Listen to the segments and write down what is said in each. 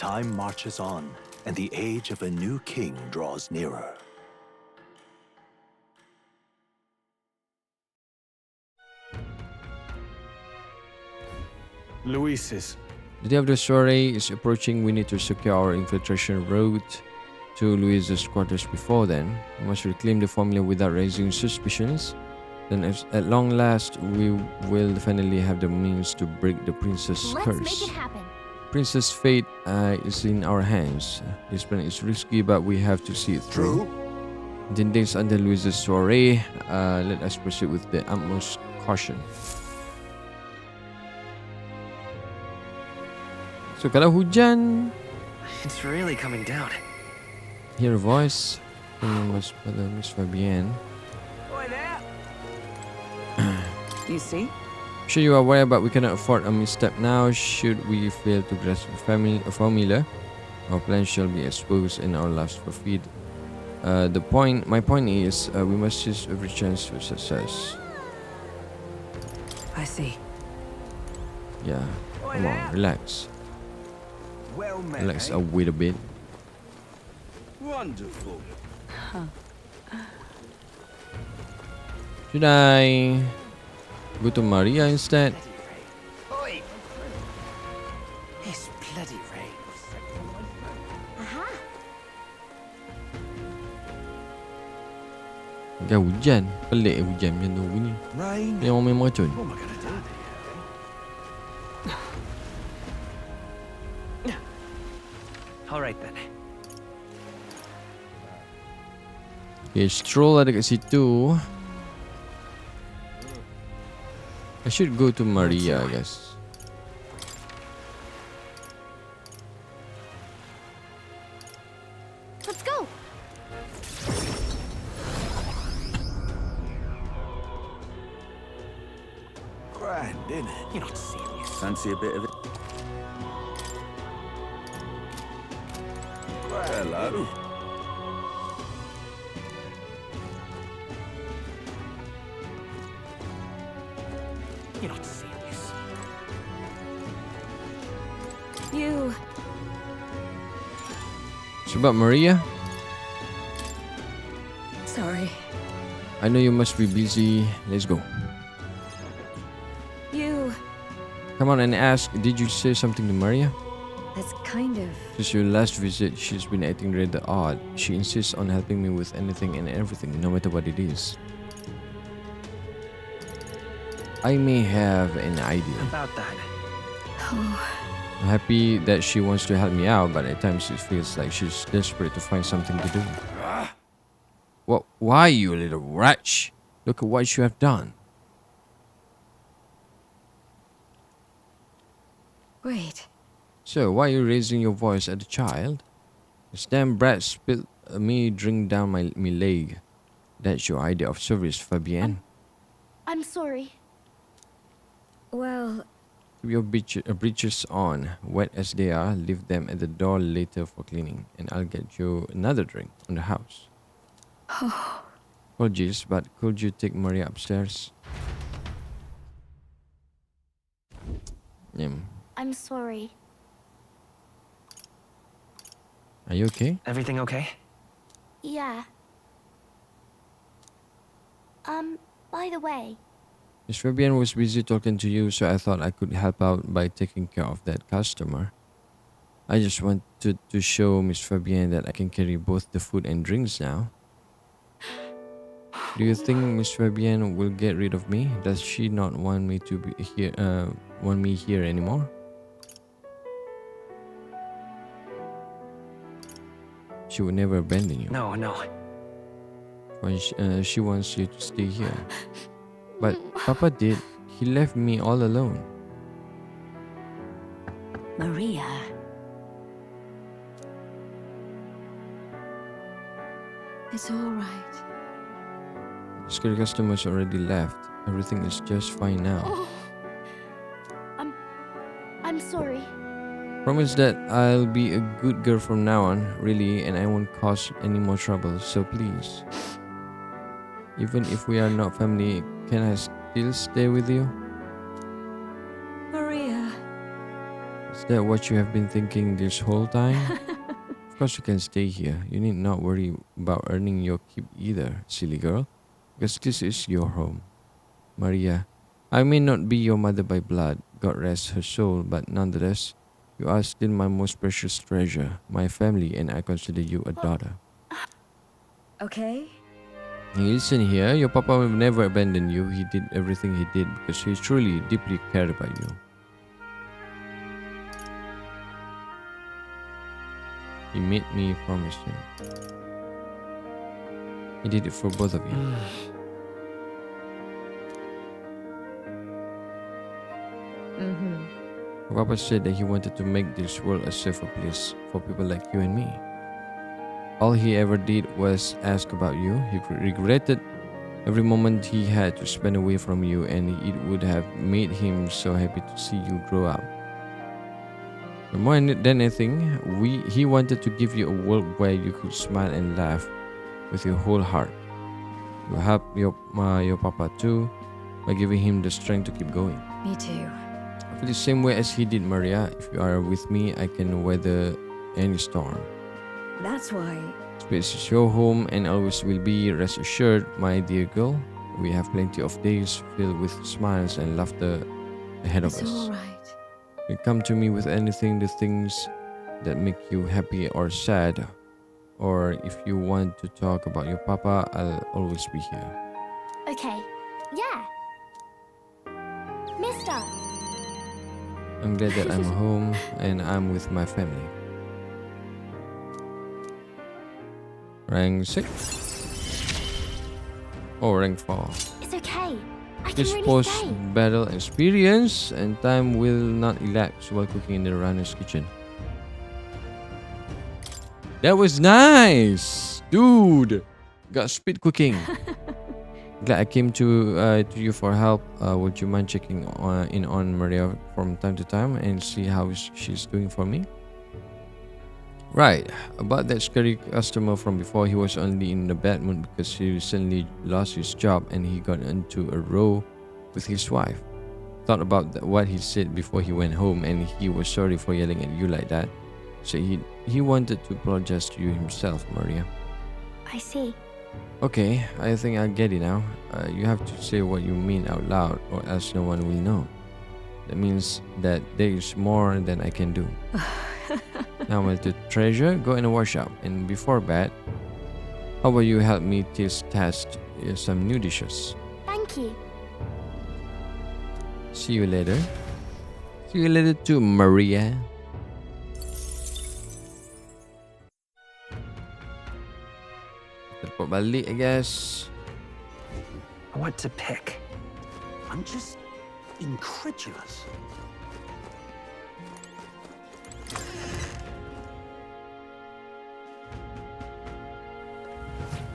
Time marches on, and the age of a new king draws nearer. Luis's. The day of the soiree is approaching. We need to secure our infiltration route to Louise's quarters before then. We must reclaim the formula without raising suspicions. Then at long last, we will finally have the means to break the princess' Let's curse. make it happen. Princess' fate is in our hands. This plan is risky, but we have to see it through. 10 days under Louise's soiree, let us proceed with the utmost caution. So kalau hujan, It's really coming down. hear a voice from Miss Fabienne. You see? Sure you are aware, but we cannot afford a misstep now. Should we fail to grasp a formula, our plan shall be exposed and our lives forfeit. My point is, we must seize every chance for success. I see. Yeah, come on, relax. Well met. Relax, wait a bit. Wonderful. Should I go to Maria instead? Oi! This bloody rain. Aha! Kan hujan. Pelik hujan macam tu gini. Rain. Yang orang main meracun. What am I gonna do? All right then. Okay, stroll ada kat situ. I should go to Maria, I guess. Let's go! Grand, innit? You're not serious. Fancy a bit of it? Hello. You're not serious. You. Sebab Maria, Sorry. I know you must be busy. Let's go. You. Come on and ask, did you say something to Maria? That's kind of. Since your last visit, she's been acting rather odd. She insists on helping me with anything and everything, no matter what it is. I may have an idea. About that. Oh. I'm happy that she wants to help me out, but at times it feels like she's desperate to find something to do. What? Why, you little wretch? Look at what you have done. Wait. So, why are you raising your voice at the child? This damn brat spilled me drink down me leg. That's your idea of service, Fabienne. I'm sorry. Well, Keep your breeches on, wet as they are. Leave them at the door later for cleaning, and I'll get you another drink on the house. Apologies, but could you take Maria upstairs? I'm sorry. Are you okay? Everything okay? Yeah. By the way, Miss Fabienne was busy talking to you, so I thought I could help out by taking care of that customer. I just wanted to show Miss Fabienne that I can carry both the food and drinks now. Do you think Miss Fabienne will get rid of me? Does she not want me to be here? Want me here anymore? She would never abandon you. No. When she wants you to stay here. But Papa did. He left me all alone. Maria. It's all right. The scary customers already left. Everything is just fine now. Oh. I'm sorry. Promise that I'll be a good girl from now on, really, and I won't cause any more trouble, so please. Even if we are not family, can I still stay with you? Maria. It's that what you have been thinking this whole time? Of course you can stay here. You need not worry about earning your keep either, silly girl. Because this is your home. Maria, I may not be your mother by blood, God rest her soul, but nonetheless, you are still my most precious treasure, my family, and I consider you a daughter. Okay. Hey, listen here, your papa will never abandon you. He did everything he did because he truly, deeply cared about you. He made me promise him. He did it for both of you. Papa said that he wanted to make this world a safer place for people like you and me. All he ever did was ask about you. He regretted every moment he had to spend away from you, and it would have made him so happy to see you grow up. But more than anything, he wanted to give you a world where you could smile and laugh with your whole heart. You help your papa too by giving him the strength to keep going. Me too. I feel the same way as he did, Maria. If you are with me, I can weather any storm. That's why. Space is your home and always will be. Rest assured, my dear girl. We have plenty of days filled with smiles and laughter ahead of It's us. all right. You come to me with anything, the things that make you happy or sad. Or if you want to talk about your papa, I'll always be here. Okay. Yeah. Mister. I'm glad that I'm home and I'm with my family. Rank 6. Oh, rank 4. It's okay. I can This really post stay. battle experience and time will not elapse while cooking in the runner's kitchen. That was nice, dude. Got speed cooking. Glad I came to you for help. Would you mind checking in on Maria from time to time and see how she's doing for me? Right, about that scary customer from before, he was only in a bad mood because he recently lost his job and he got into a row with his wife. Thought about what he said before he went home and he was sorry for yelling at you like that. So he wanted to apologize to you himself, Maria. I see. Okay, I think I get it now. You have to say what you mean out loud or else no one will know. That means that there is more than I can do. Now I'm to treasure, go in the workshop. And before bed, how about you help me test some new dishes? Thank you. See you later. See you later too, Maria. Teleport balik, I guess. What to pick? I'm just incredulous.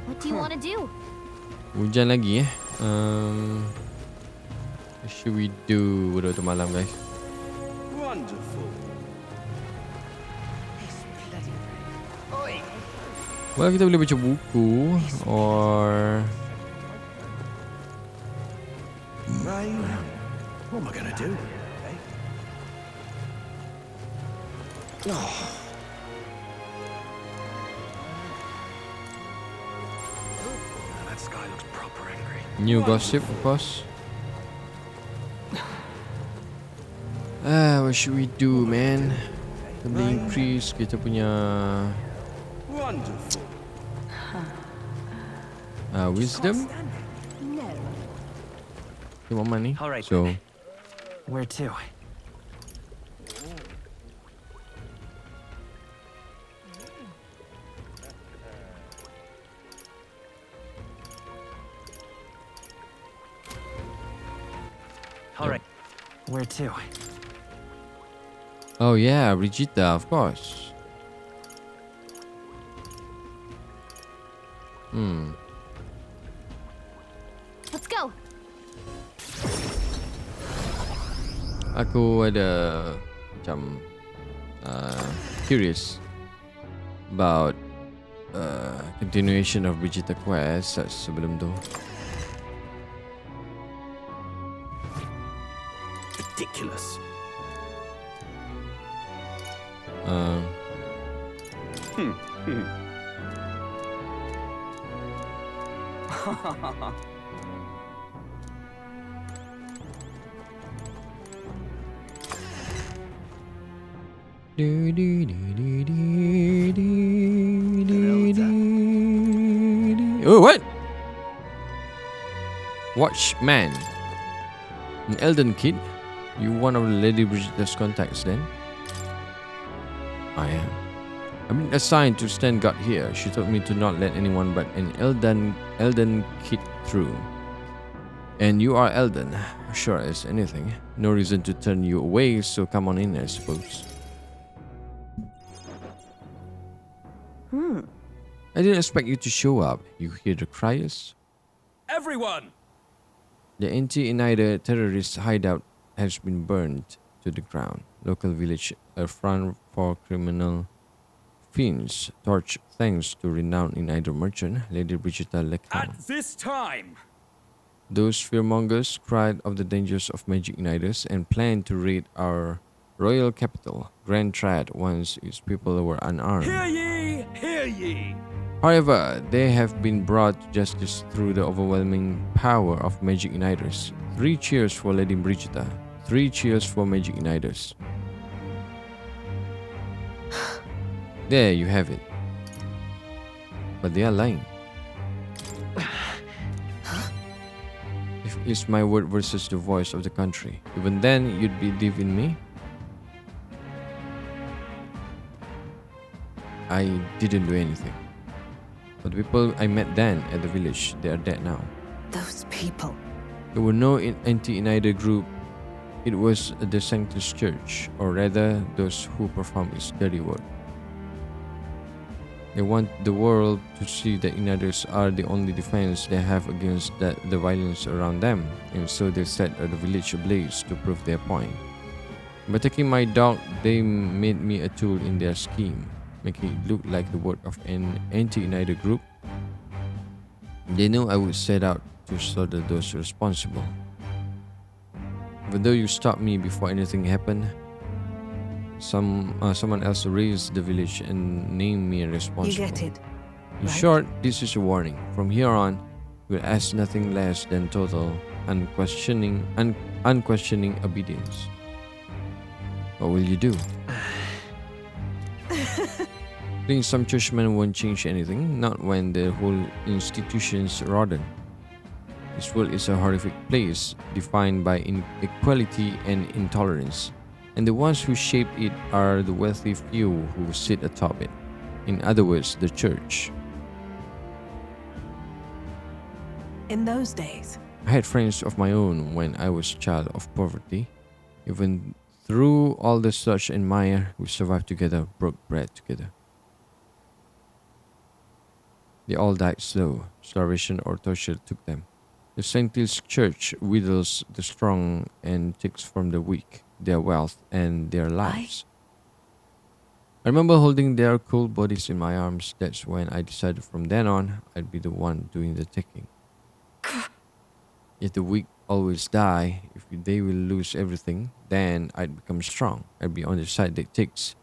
What do you want to do? Hujan lagi what should we do waktu malam, guys? Wonderful. This bloody rain. Oi! Well, kita boleh baca buku or Rain. What am I gonna do? That sky looks proper angry. new gossip, of course. What should we do, man? Kita boleh increase kita punya Wonderful. wisdom. No. Kita want money. All right, So Where to? All right. Where to? oh yeah, Brigida, of course. Let's go. Aku ada macam curious about continuation of Brigida quest sebelum tu. Ridiculous. Uh, Oh, what? Watchman. An Elden kid? You one of Lady Brigitta's contacts then? I am. I've been assigned to stand guard here. She told me to not let anyone but an Elden kid through. And you are Elden, sure as anything. No reason to turn you away, so come on in, I suppose. I didn't expect you to show up. You hear the cries? Everyone! The anti-Inida terrorist hideout has been burned to the ground. Local village, a front for criminal fiends, torch thanks to renowned Inida merchant, Lady Brigitta Leckham. At this time! Those fearmongers cried of the dangers of magic Inidas and planned to raid our royal capital, Grand Trad, once its people were unarmed. Hear ye! Hear ye! However, they have been brought to justice through the overwhelming power of magic Inidas. 3 cheers for Lady Brigitta. 3 cheers for magic Inidas. There you have it. But they are lying. If it's my word versus the voice of the country, even then you'd believe in me? I didn't do anything. But the people I met then at the village, they are dead now. Those people. There were no anti-Inida group. It was the Sanctus Church, or rather, those who perform its dirty work. They want the world to see that Inidas are the only defense they have against the violence around them, and so they set the village ablaze to prove their point. By taking my dog, they made me a tool in their scheme, making it look like the work of an anti-Inida group. They knew I would set out to slaughter those responsible. Even though you stopped me before anything happened, someone else raised the village and named me responsible. You get it. In right? short, this is a warning. From here on, we'll ask nothing less than total, unquestioning obedience. What will you do? Being some churchmen won't change anything, not when the whole institution's rotten. This world is a horrific place, defined by inequality and intolerance, and the ones who shape it are the wealthy few who sit atop it. In other words, the church. In those days. I had friends of my own when I was a child of poverty. Even through all the search and mire, we survived together, broke bread together. They all died slow. Starvation or torture took them. The Sanctus Church withers the strong and takes from the weak their wealth and their lives. I remember holding their cold bodies in my arms. That's when I decided from then on I'd be the one doing the taking. If the weak always die, if they will lose everything, then I'd become strong. I'd be on the side that takes.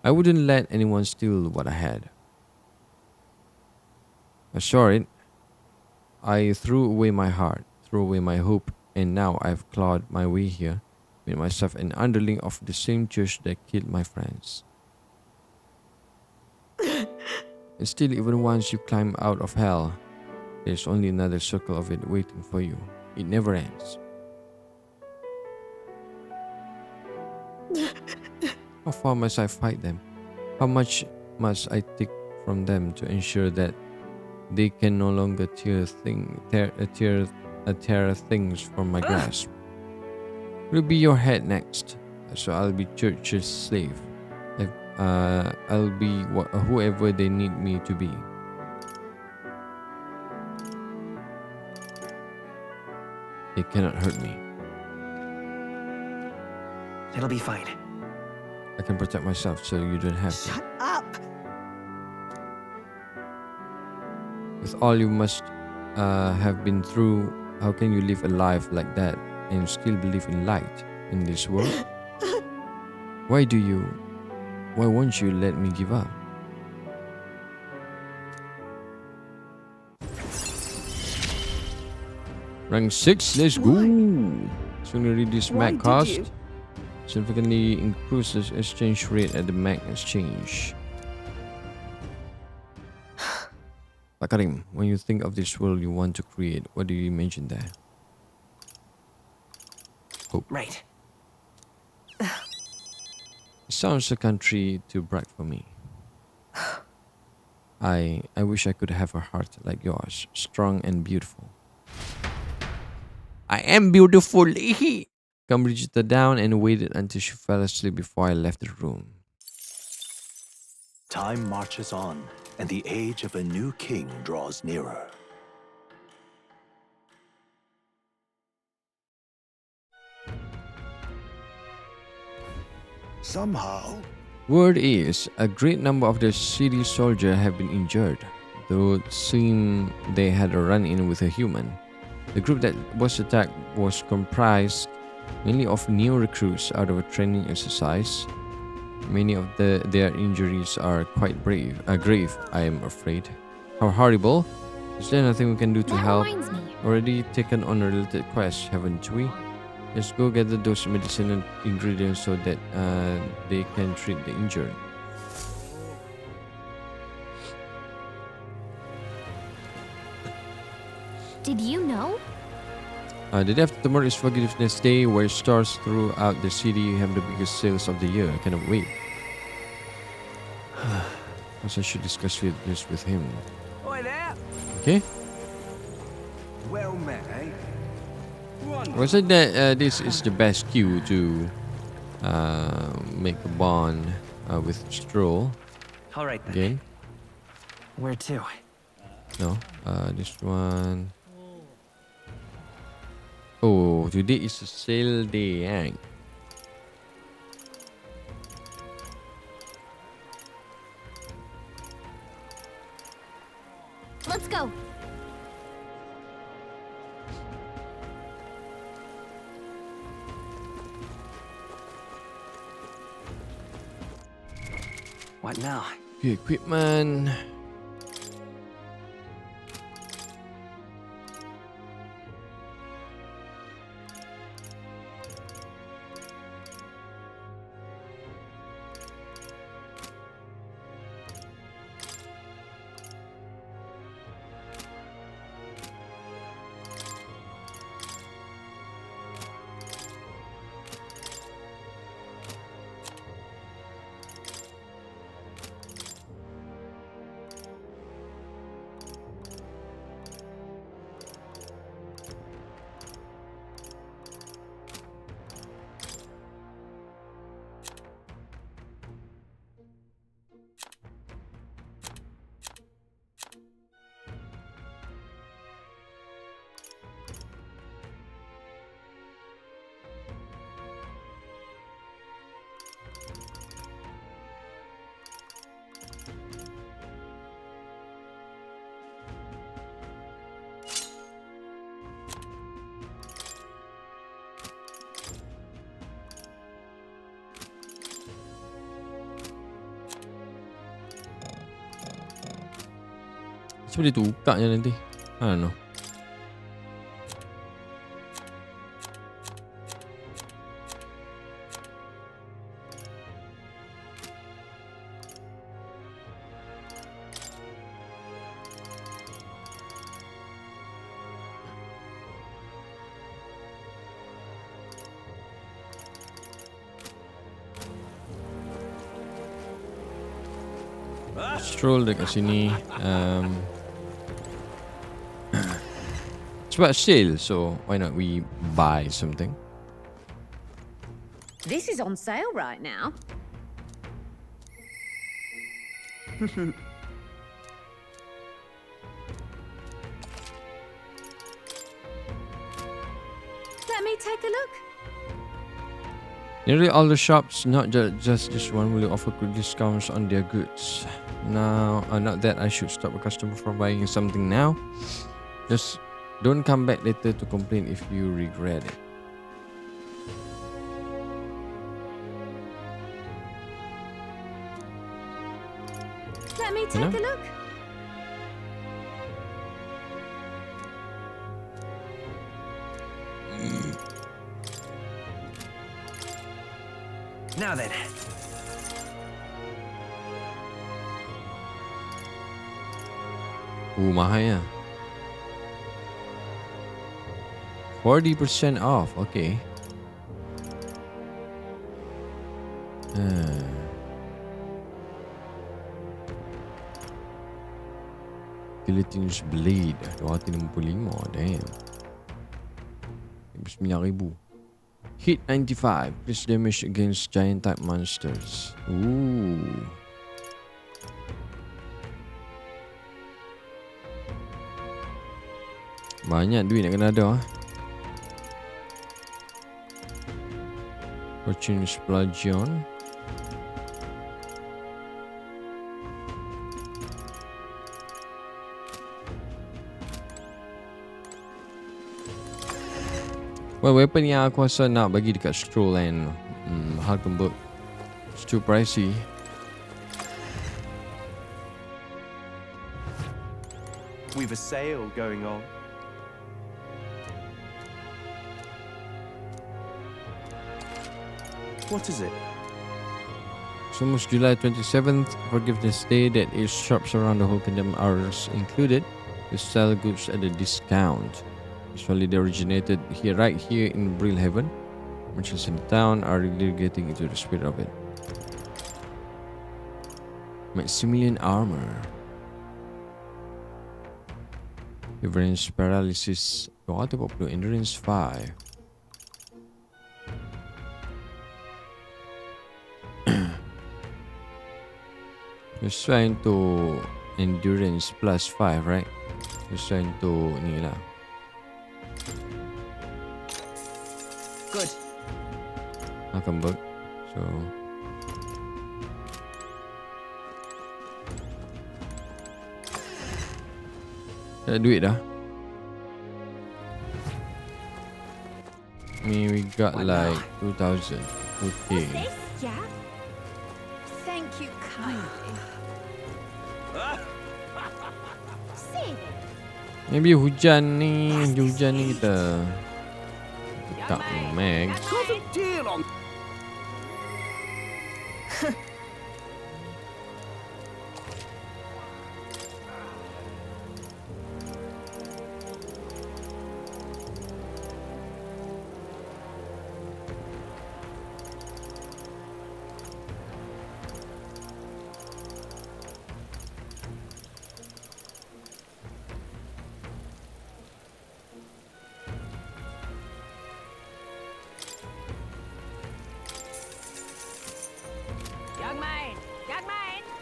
I wouldn't let anyone steal what I had. I saw it. I threw away my heart, threw away my hope, and now I've clawed my way here, made myself an underling of the same church that killed my friends. And still, even once you climb out of hell, there's only another circle of it waiting for you. It never ends. How far must I fight them? How much must I take from them to ensure that they can no longer tear things from my grasp? Will be your head next, so I'll be church's slave. I'll be whoever they need me to be. They cannot hurt me. It'll be fine. I can protect myself, so you don't have to. Shut up! With all you must have been through, how can you live a life like that and still believe in light in this world? Why do you? Why won't you let me give up? Rank 6, let's go! Soon reduce Why mag did cost. you? Significantly increases exchange rate at the mag exchange. Karim, when you think of this world you want to create, what do you imagine there? Hope. Right. It sounds a country too bright for me. I wish I could have a heart like yours, strong and beautiful. I am beautiful. Come Brigitte down and waited until she fell asleep before I left the room. Time marches on, and the age of a new king draws nearer. Somehow, Word is, a great number of the city soldiers have been injured, though it seemed they had a run-in with a human. The group that was attacked was comprised mainly of new recruits out of a training exercise. Many of their injuries are quite grave, I am afraid. How horrible. Is there nothing we can do to That help? reminds me. Already taken on a related quest, haven't we? Let's go gather those medicinal ingredients so that they can treat the injured. Did you know? The day after tomorrow is Forgiveness Day, where stores throughout the city have the biggest sales of the year. I cannot wait. Also, I should discuss this with him. Oi there! Okay? Well met, eh? I said that this is the best queue to make a bond with Stroll. All right then. Again. Where to? No, this one. Oh, today is a sale day, eh? Let's go. What now? Okay, equipment. Cuba dia tukar je nanti. I don't know. Stroll dekat sini. It's about sale, so why not we buy something? This is on sale right now. Let me take a look. Nearly all the shops, not just this one, will offer good discounts on their goods. Now, not that I should stop a customer from buying something now. Just don't come back later to complain if you regret it. Let me take a look. Now then. Mahal ya. 40% off. Okay. Guillotine's Blade 265. Damn. 9,000. Hit 95. Increase damage against giant type monsters. Ooh. Banyak duit nak kena ada. Fortune Splagion. Well, weapon yang aku rasa nak bagi dekat Stroll and Hulkenberg, it's too pricey. We've a sale going on. What is it? It's almost July 27th. Forgiveness Day. That is shops around the whole kingdom are included. You sell goods at a discount. Usually they originated here, right here in Brilhaven. Merchants in the town are really getting into the spirit of it. Maximilian armor. Endurance paralysis. 240. Endurance 5. Sesuai untuk endurance plus 5, right? Sesuai untuk ni lah. Good. Hulkenberg. So tak ada duit dah. We got like 2,000. Okay. Yeah. Thank you kindly. See. Maybe hujan ni kita tak max. Deal on.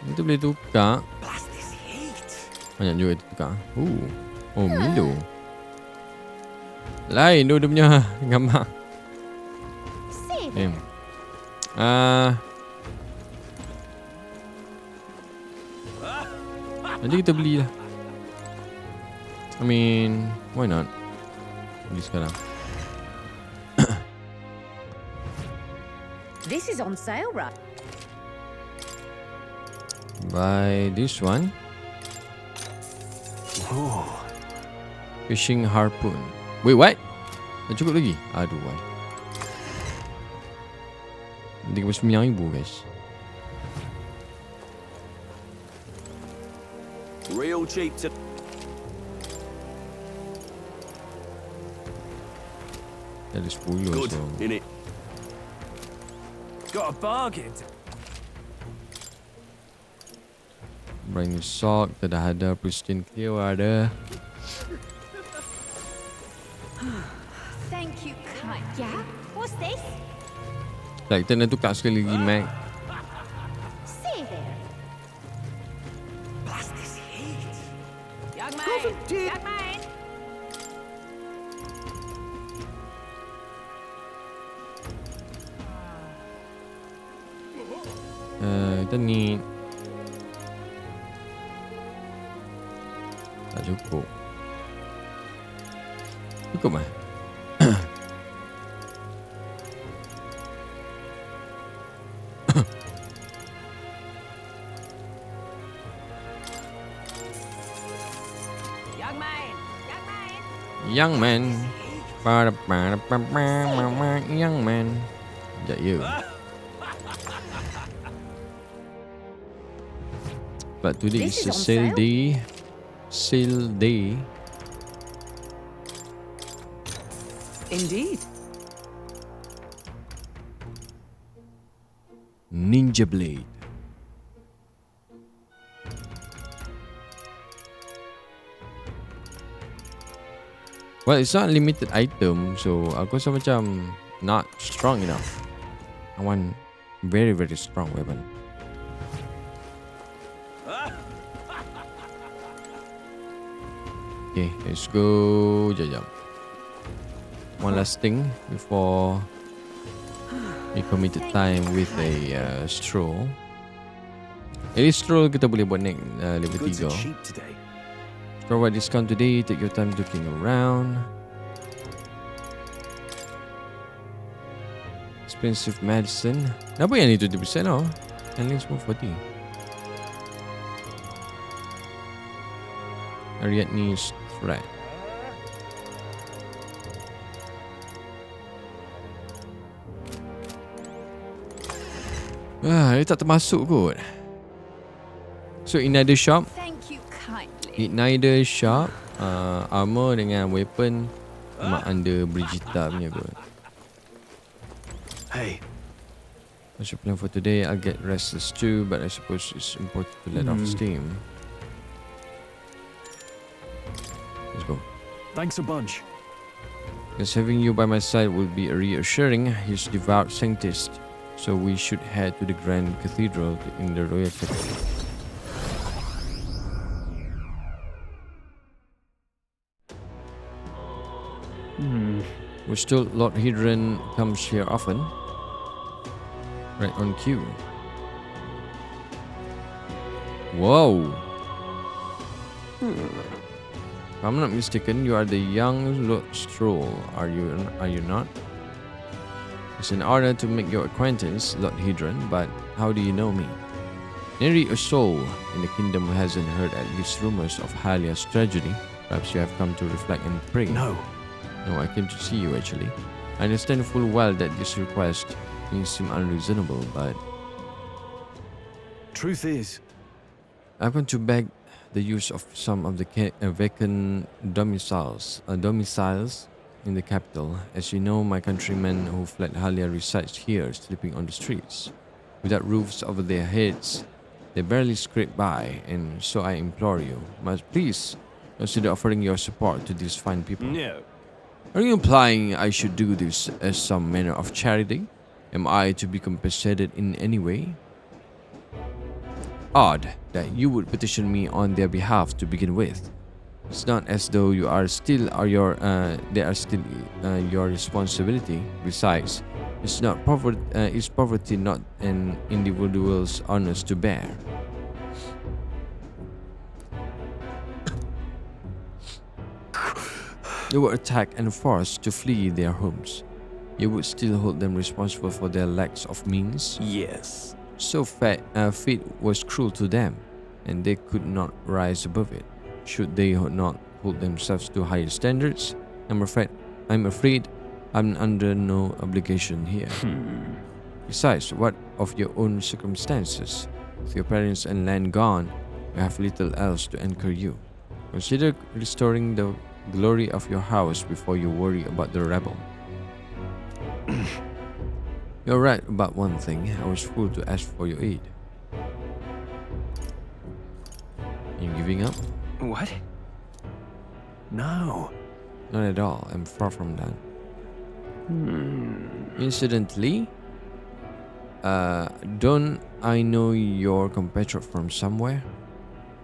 Itu boleh tukar. Banyak juga itu tukar. Oh, Milo. Lain tu dia punya gambar. Nanti kita belilah. I mean, why not? Beli sekarang. This is on sale, right? Buy this one. Ooh. Fishing harpoon. Wait, what? Dah cukup lagi? Aduh, why? 39,000 guys. Real cheap to. Ada 10 Good, so. innit? Got a bargain. Brand new sock. Tak ada pristine clear ada. Thank you kind. Yeah. What's this? Tak, kita nak tukar sekali lagi Mac. See there. Blast this heat. Young man. Young man. Kita ni tak cukup. Cukup mah? Young man. Young man. Is that you? But today This is a is on sale sale. day. Sale day. Indeed. Ninja blade. Well, it's not limited item, so aku rasa macam not strong enough. I want very very strong weapon. Okay, let's go. Jap. One last thing before we committed time with a stroll. Jadi stroll kita boleh buat next level Goods 3. are cheap today. Provide discount today. Take your time looking around. Expensive medicine. Kenapa yang ni 20% tau? Yang lain semua 40. Harriet needs threat. Dia tak termasuk kot. So in another shop, Thank you kindly. in neither shop, armor dengan weapon memang under Brigita punya kot. Hey, What's your plan for today? I'll get restless too, but I suppose it's important to let off steam. Let's go. thanks a bunch. Because having you by my side will be reassuring. He's devout saintist, so we should head to the Grand Cathedral in the Royal Capital. We're still Lord Hedron comes here often. Right on cue. Whoa. If I'm not mistaken, you are the young Lord Stroll, are you not? It's an honor to make your acquaintance, Lord Hedron, but how do you know me? Nary a soul in the kingdom hasn't heard at least rumors of Halia's tragedy. Perhaps you have come to reflect and pray. No, No, I came to see you actually. I understand full well that this request may seem unreasonable, but truth is, I'm going to beg the use of some of the vacant domiciles in the capital. As you know, my countrymen who fled Halia resides here, sleeping on the streets. Without roofs over their heads, they barely scrape by, and so I implore you, must please consider offering your support to these fine people. no. Are you implying I should do this as some manner of charity? Am I to be compensated in any way? Odd that you would petition me on their behalf to begin with. It's not as though you are still they are still your responsibility. Besides, is poverty not an individual's honors to bear? You were attacked and forced to flee their homes. You would still hold them responsible for their lacks of means? Yes. So fate was cruel to them, and they could not rise above it. Should they not hold themselves to higher standards? I'm afraid I'm under no obligation here. Besides, what of your own circumstances? With your parents and land gone, you have little else to anchor you. Consider restoring the glory of your house before you worry about the rebel. You're right about one thing. I was fool to ask for your aid. You giving up? What? No. Not at all. I'm far from that. Incidentally, don't I know your compatriot from somewhere?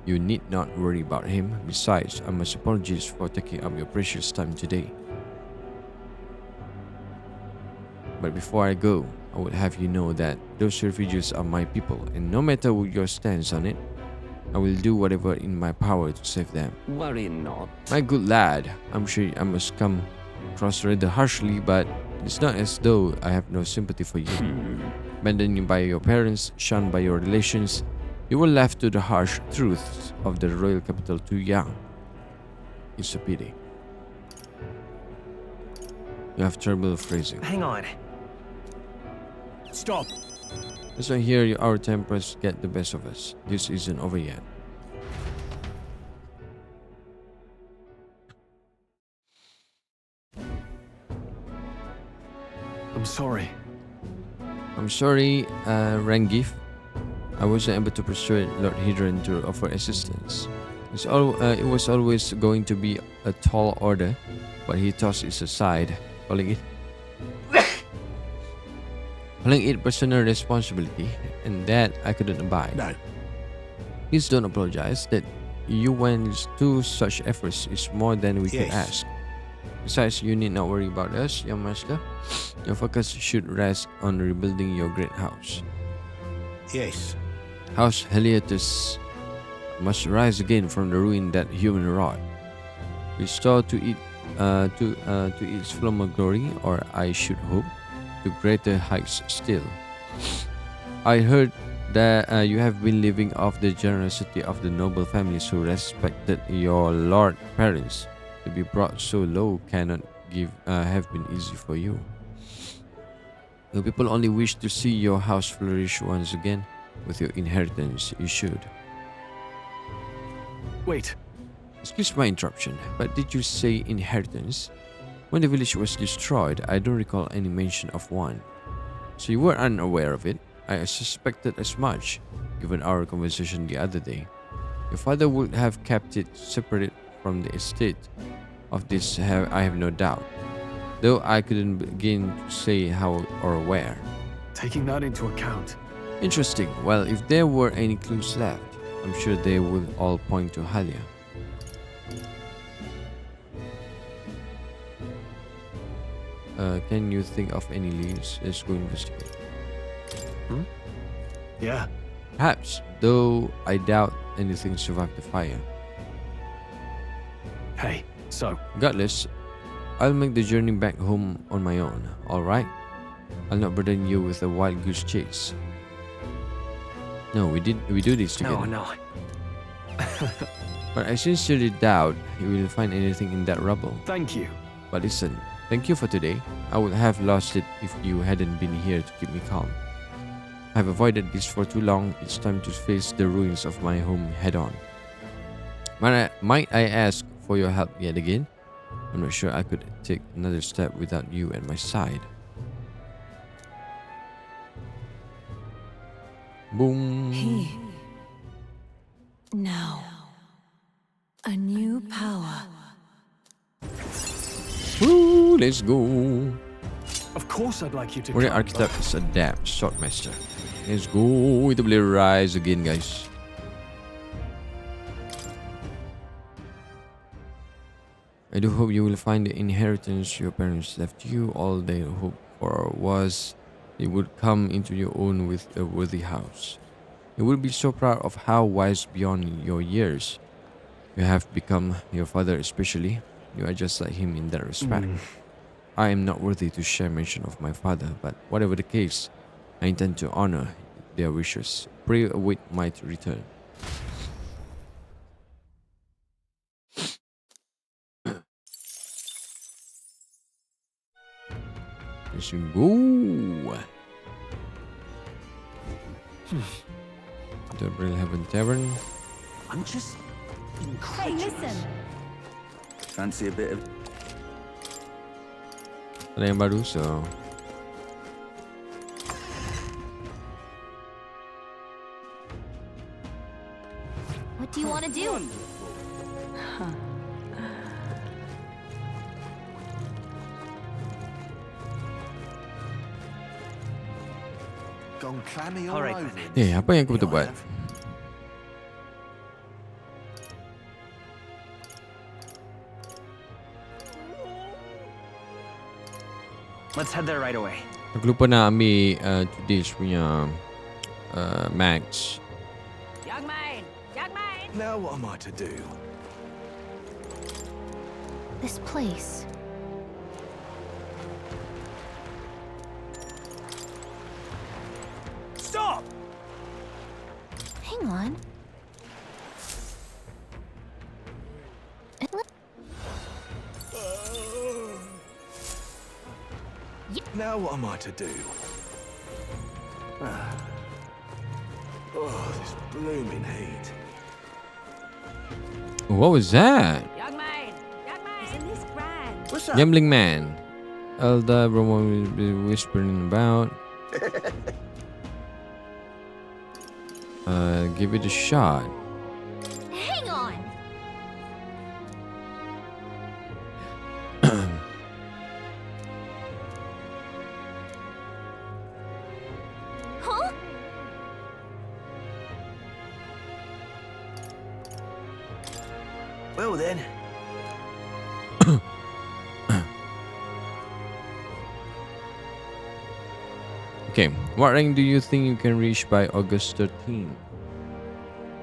You need not worry about him. Besides, I must apologize for taking up your precious time today. But before I go, I would have you know that those refugees are my people, and no matter your stance on it, I will do whatever in my power to save them. Worry not. My good lad, I'm sure I must come across rather harshly, but it's not as though I have no sympathy for you. Abandoned by your parents, shunned by your relations, you were left to the harsh truths of the royal capital too young. It's a pity. You have trouble phrasing. Hang on. Stop! So here our tempers get the best of us. This isn't over yet. I'm sorry. I'm sorry, Rangif. I wasn't able to persuade Lord Hydron to offer assistance. It was always going to be a tall order, but he tossed it aside, calling it personal responsibility, and that I couldn't abide. No. Please don't apologize. That you went to such efforts is more than we could Yes. ask. Besides, you need not worry about us, young master. Your focus should rest on rebuilding your great house. Yes. House Heliotus must rise again from the ruin that human wrought. Restore to its former glory, or I should hope, to greater heights still. I heard that you have been living off the generosity of the noble families who respected your lord parents. To be brought so low cannot have been easy for you. Your people only wish to see your house flourish once again. With your inheritance, you should. Wait. Excuse my interruption, but did you say inheritance? When the village was destroyed, I don't recall any mention of one. So you were unaware of it? I suspected as much, given our conversation the other day. Your father would have kept it separate from the estate. Of this I have no doubt, though I couldn't begin to say how or where. Taking that into account. Interesting. Well, if there were any clues left, I'm sure they would all point to Halia. Can you think of any leads? Let's go investigate. Yeah. Perhaps, though I doubt anything survived the fire. Hey, so. Regardless, I'll make the journey back home on my own, alright? I'll not burden you with a wild goose chase. No, we do this together. No. But I sincerely doubt you will find anything in that rubble. Thank you. But listen, thank you for today. I would have lost it if you hadn't been here to keep me calm. I've avoided this for too long. It's time to face the ruins of my home head on. Might I ask for your help yet again? I'm not sure I could take another step without you at my side. Boom. He. Now. A new power. Woo, let's go. Of course I'd like you to Warrior come, Archetype is adapt, Swordmaster. Let's go. Itu boleh rise again, guys. I do hope you will find the inheritance your parents left you. All they hoped for was it would come into your own with a worthy house. You will be so proud of how wise beyond your years you have become, your father especially. You are just like him in that respect. I am not worthy to share mention of my father, but whatever the case, I intend to honor their wishes. Pray await my return. Let's go. The Brill Heaven Tavern. I'm just Hey, incredulous. listen. Fancy a bit of... Ada yang baru, so What do you want to do? Gone clammy all Alright over. then. apa yang aku betul buat? Let's head there right away. Aku lupa nak ambil today's punya max. Young man. Young man. Now what am I to do? This place. Stop! Hang on. Now what am I to do? Oh, this blooming heat. What was that? Young man! Young man! Isn't this grand? What's up? Gambling man. Elda, everyone will be whispering about. Give it a shot. Hang on. Huh? Well then. Okay, what rank do you think you can reach by August 13?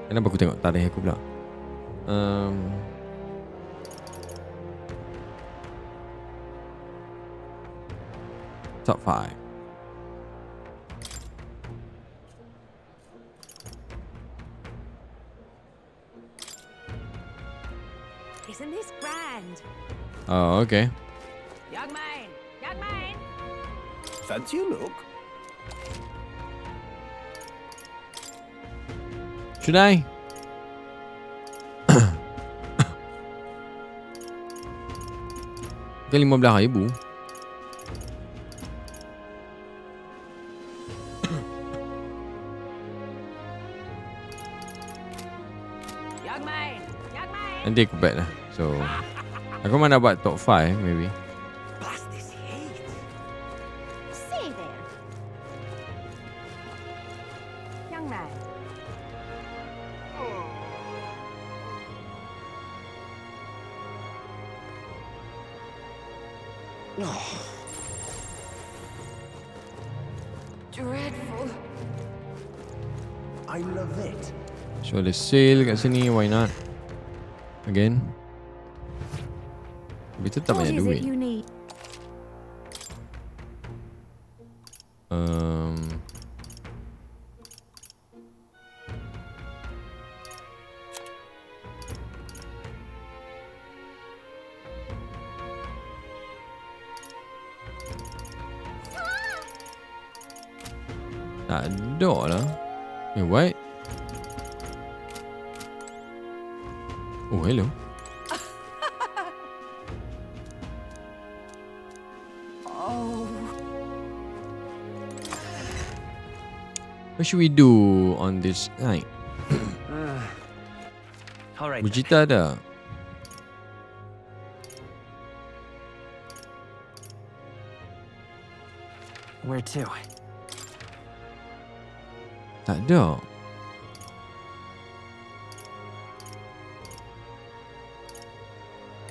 Kenapa aku tengok tarikh aku pula? Top 5. Isn't this grand? Oh, okay. Young man! Young man! Fancy a look? Should I? Ke 15,000? Young man! Young man! Nanti aku bet lah. So, aku mana buat top 5 maybe. Blast this heat! Stay there. Young man! Dreadful. I love it. So, ada sale kat sini. Why not? Again. Tapi tetap What banyak is duit. it you need? Tak ada lah. What? Oh, hello. Oh, What should we do on this night? All right. Vegeta ada. Where to? Tak ada.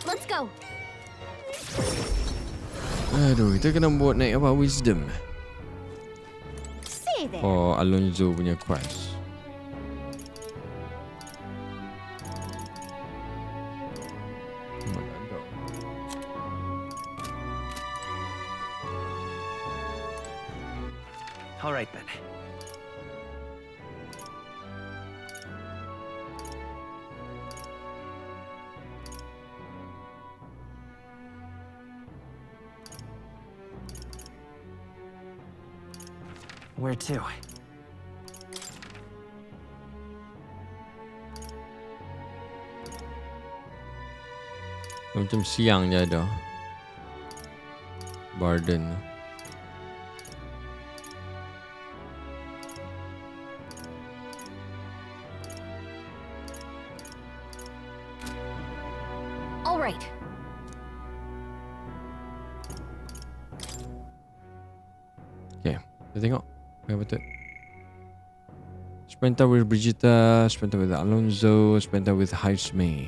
Let's go. Aduh, kita kena buat naik apa? Wisdom. Stay there. Oh, Alonso punya quest. Memang tak ada. All right then. Where to? Macam siang je ada. Barden. All right. Okay, kita tengok. Apa betul? Spend time with Brigitte, spend time with Alonso, spend time with Heisme.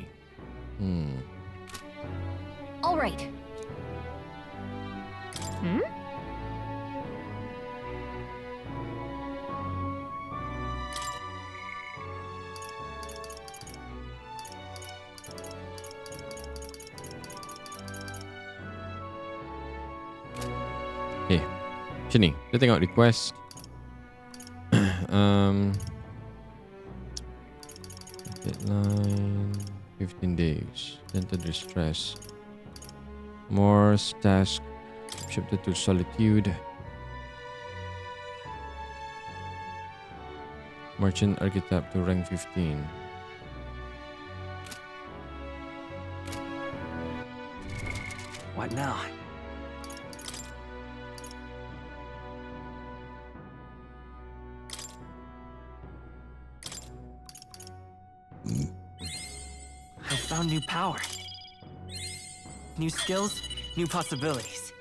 All right. Hmm? Okay, macam ni. Kita tengok request. Deadline 15 days. Gentle distress. More task. Chapter 2 Solitude. Merchant Archetype to rank 15. What now? I found new power. New skills, new possibilities.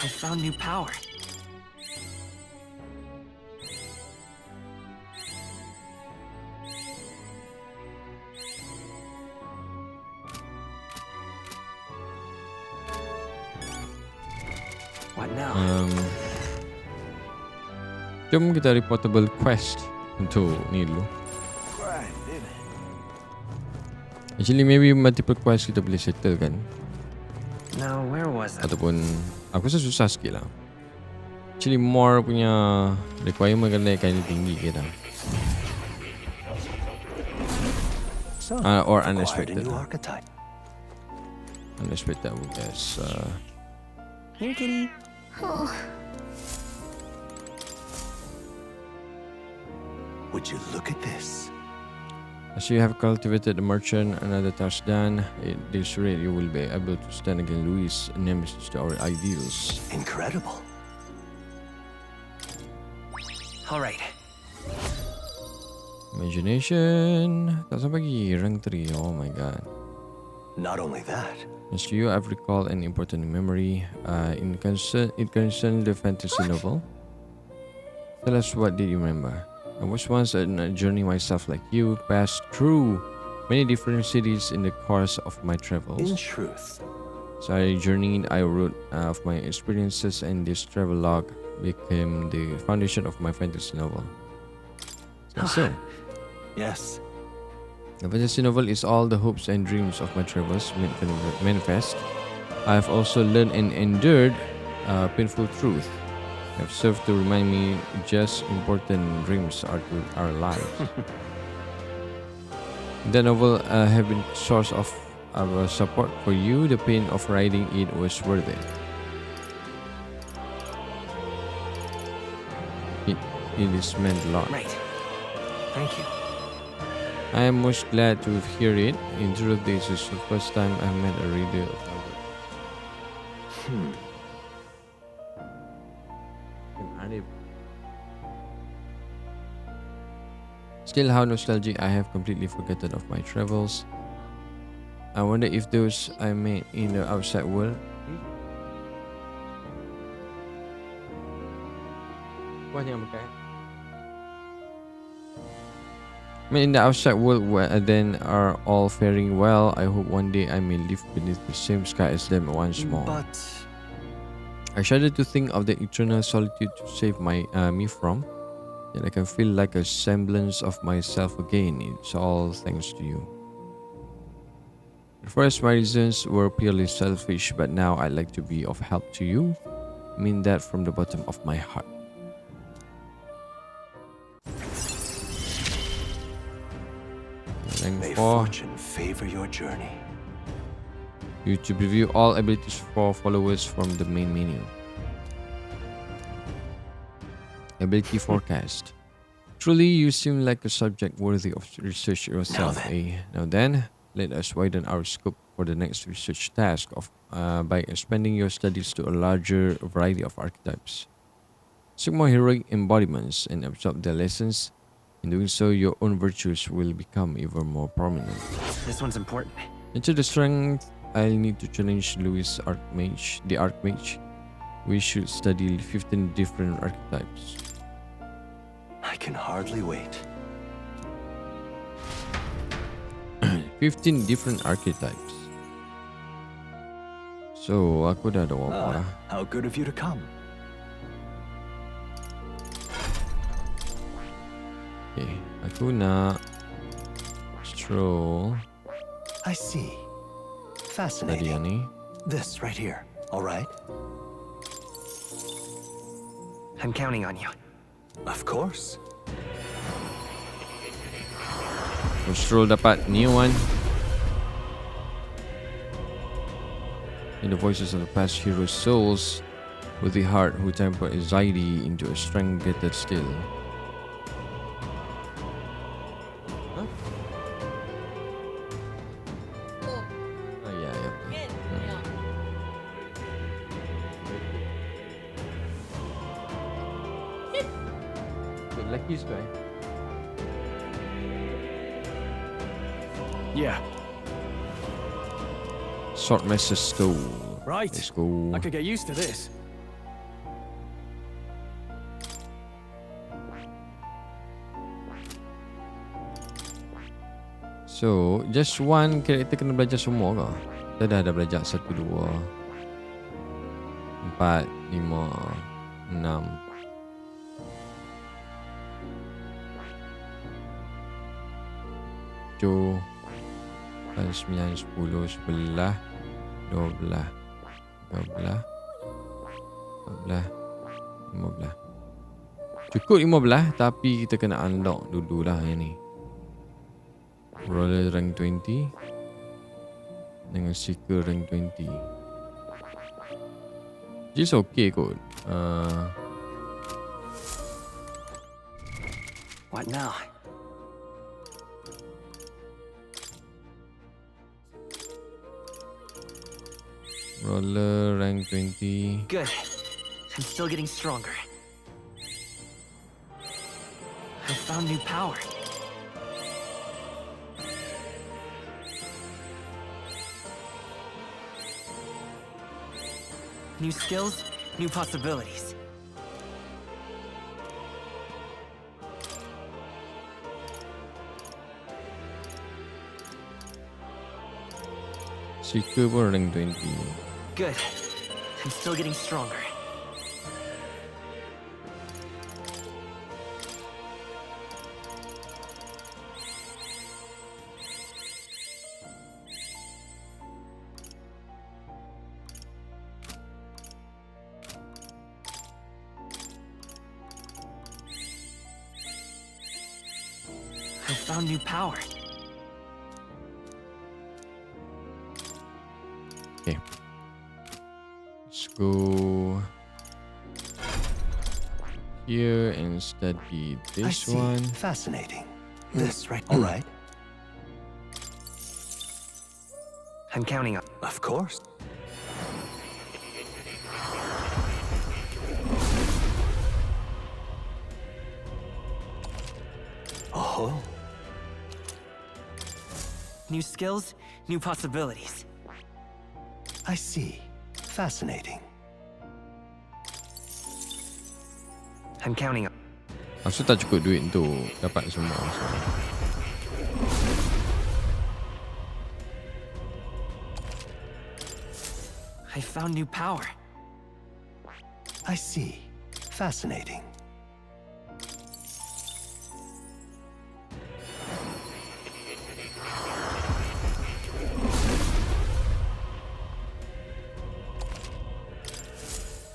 I found new power. What now? Jom kita reportable quest untuk ni dulu. Actually maybe multiple quest kita boleh settle kan. Now, where was I? Ataupun aku rasa susah sikit lah. Actually more punya requirement kan naikkan tinggi kita. So, Or acquired a unexpected. new archetype. Unexpected I guess. Here, kitty. Would you look at this? As you have cultivated the merchant, another task done. At this rate, you will be able to stand against Louis' nemesis to our ideals. Incredible. All right. Imagination. Tak sampai lagi rank 3. Oh my god. Not only that, As you have recalled an important memory, it concerns the fantasy novel. Tell us, what did you remember? I was once on a journey myself like you, passed through many different cities in the course of my in travels. truth, So I journeyed, I wrote of my experiences, and this travelogue became the foundation of my fantasy novel. So, yes, the fantasy novel is all the hopes and dreams of my travels manifest. I have also learned and endured painful truth. Have served to remind me just important dreams are alive. The novel have been source of support for you. The pain of writing it was worth it. It is meant a lot. Right. Thank you. I am most glad to hear it. In truth, this is the first time I've met a reader of novel. Still, how nostalgic I have completely forgotten of my travels. I wonder if those I made in the outside world. I mean, in the outside world, where then are all faring well. I hope one day I may live beneath the same sky as them once more. but I shudder to think of the eternal solitude to save me from. Yet I can feel like a semblance of myself again. It's all thanks to you. At first, my reasons were purely selfish, but now I'd like to be of help to you. I mean that from the bottom of my heart. Rank may 4. fortune favor your journey. You to preview all abilities for followers from the main menu. Ability forecast. Truly, you seem like a subject worthy of research yourself. Now then, let us widen our scope for the next research task by expanding your studies to a larger variety of archetypes. Seek more heroic embodiments and absorb their lessons. In doing so, your own virtues will become even more prominent. This one's important. Into the strength, I'll need to challenge Louis Archmage, the Archmage. We should study 15 different archetypes. I can hardly wait. 15 different archetypes. So, aku dah ada apa? How good of you to come. Okay, aku nak stroll I see. tadi Fascinating. yang ni. This right here. All right. I'm counting on you. Of course. Aku stroll dapat new one. in the voices of the past heroes' souls, with the heart who temper anxiety into a strength greater still. Huh? Oh yeah, yeah. Good lucky guy. Yeah. Swordmaster Stone. Right. Let's go. I could get used to this. So, just one character kena belajar semua ke? Kita dah ada belajar 1, 2, 4, 5, 6. 7, 8, 9, 10, 11, 12, 13, 14, 15. Cukup 15, tapi kita kena unlock dululah yang ni. Roller rank 20 dengan Seeker rank 20. Just okay kot. What now? Roller rank 20. Good. I'm still getting stronger. I found new power. New skills, new possibilities. Seeker pun rank 20. Good. I'm still getting stronger. I found new power. Okay. Let's go here and study I this see. one. Fascinating. This, right? All right. I'm counting on. Of course. Oh, New skills, new possibilities. I see. Fascinating. I'm counting on. Aku tak cukup duit untuk dapat semua. So. I found new power. I see. Fascinating.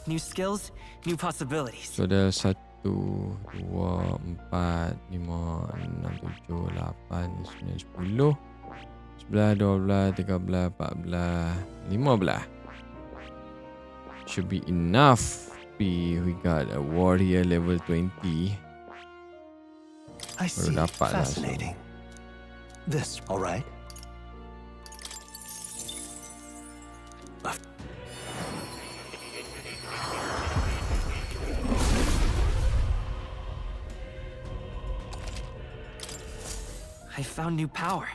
New skills, new possibilities. So ada 1, 2, 4, 5, 6, 7, 8, 9, 10, 11, 12, 13, 14, 15. Should be enough. We got a warrior level 20. I see. dapat lah, so. Fascinating. This, all right? I found new power.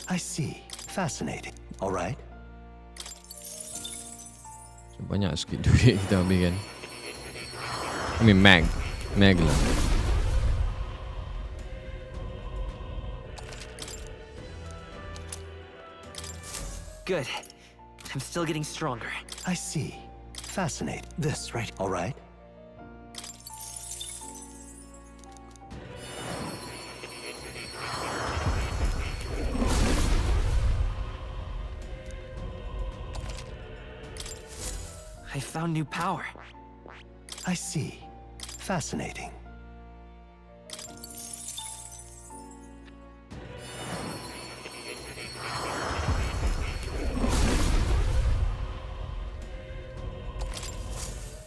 I see. Fascinating. All right. So, banyak sikit duit kita habiskan. I mean mag lah. Good. I'm still getting stronger. I see. Fascinating. This, right? All right. I found new power. I see. Fascinating.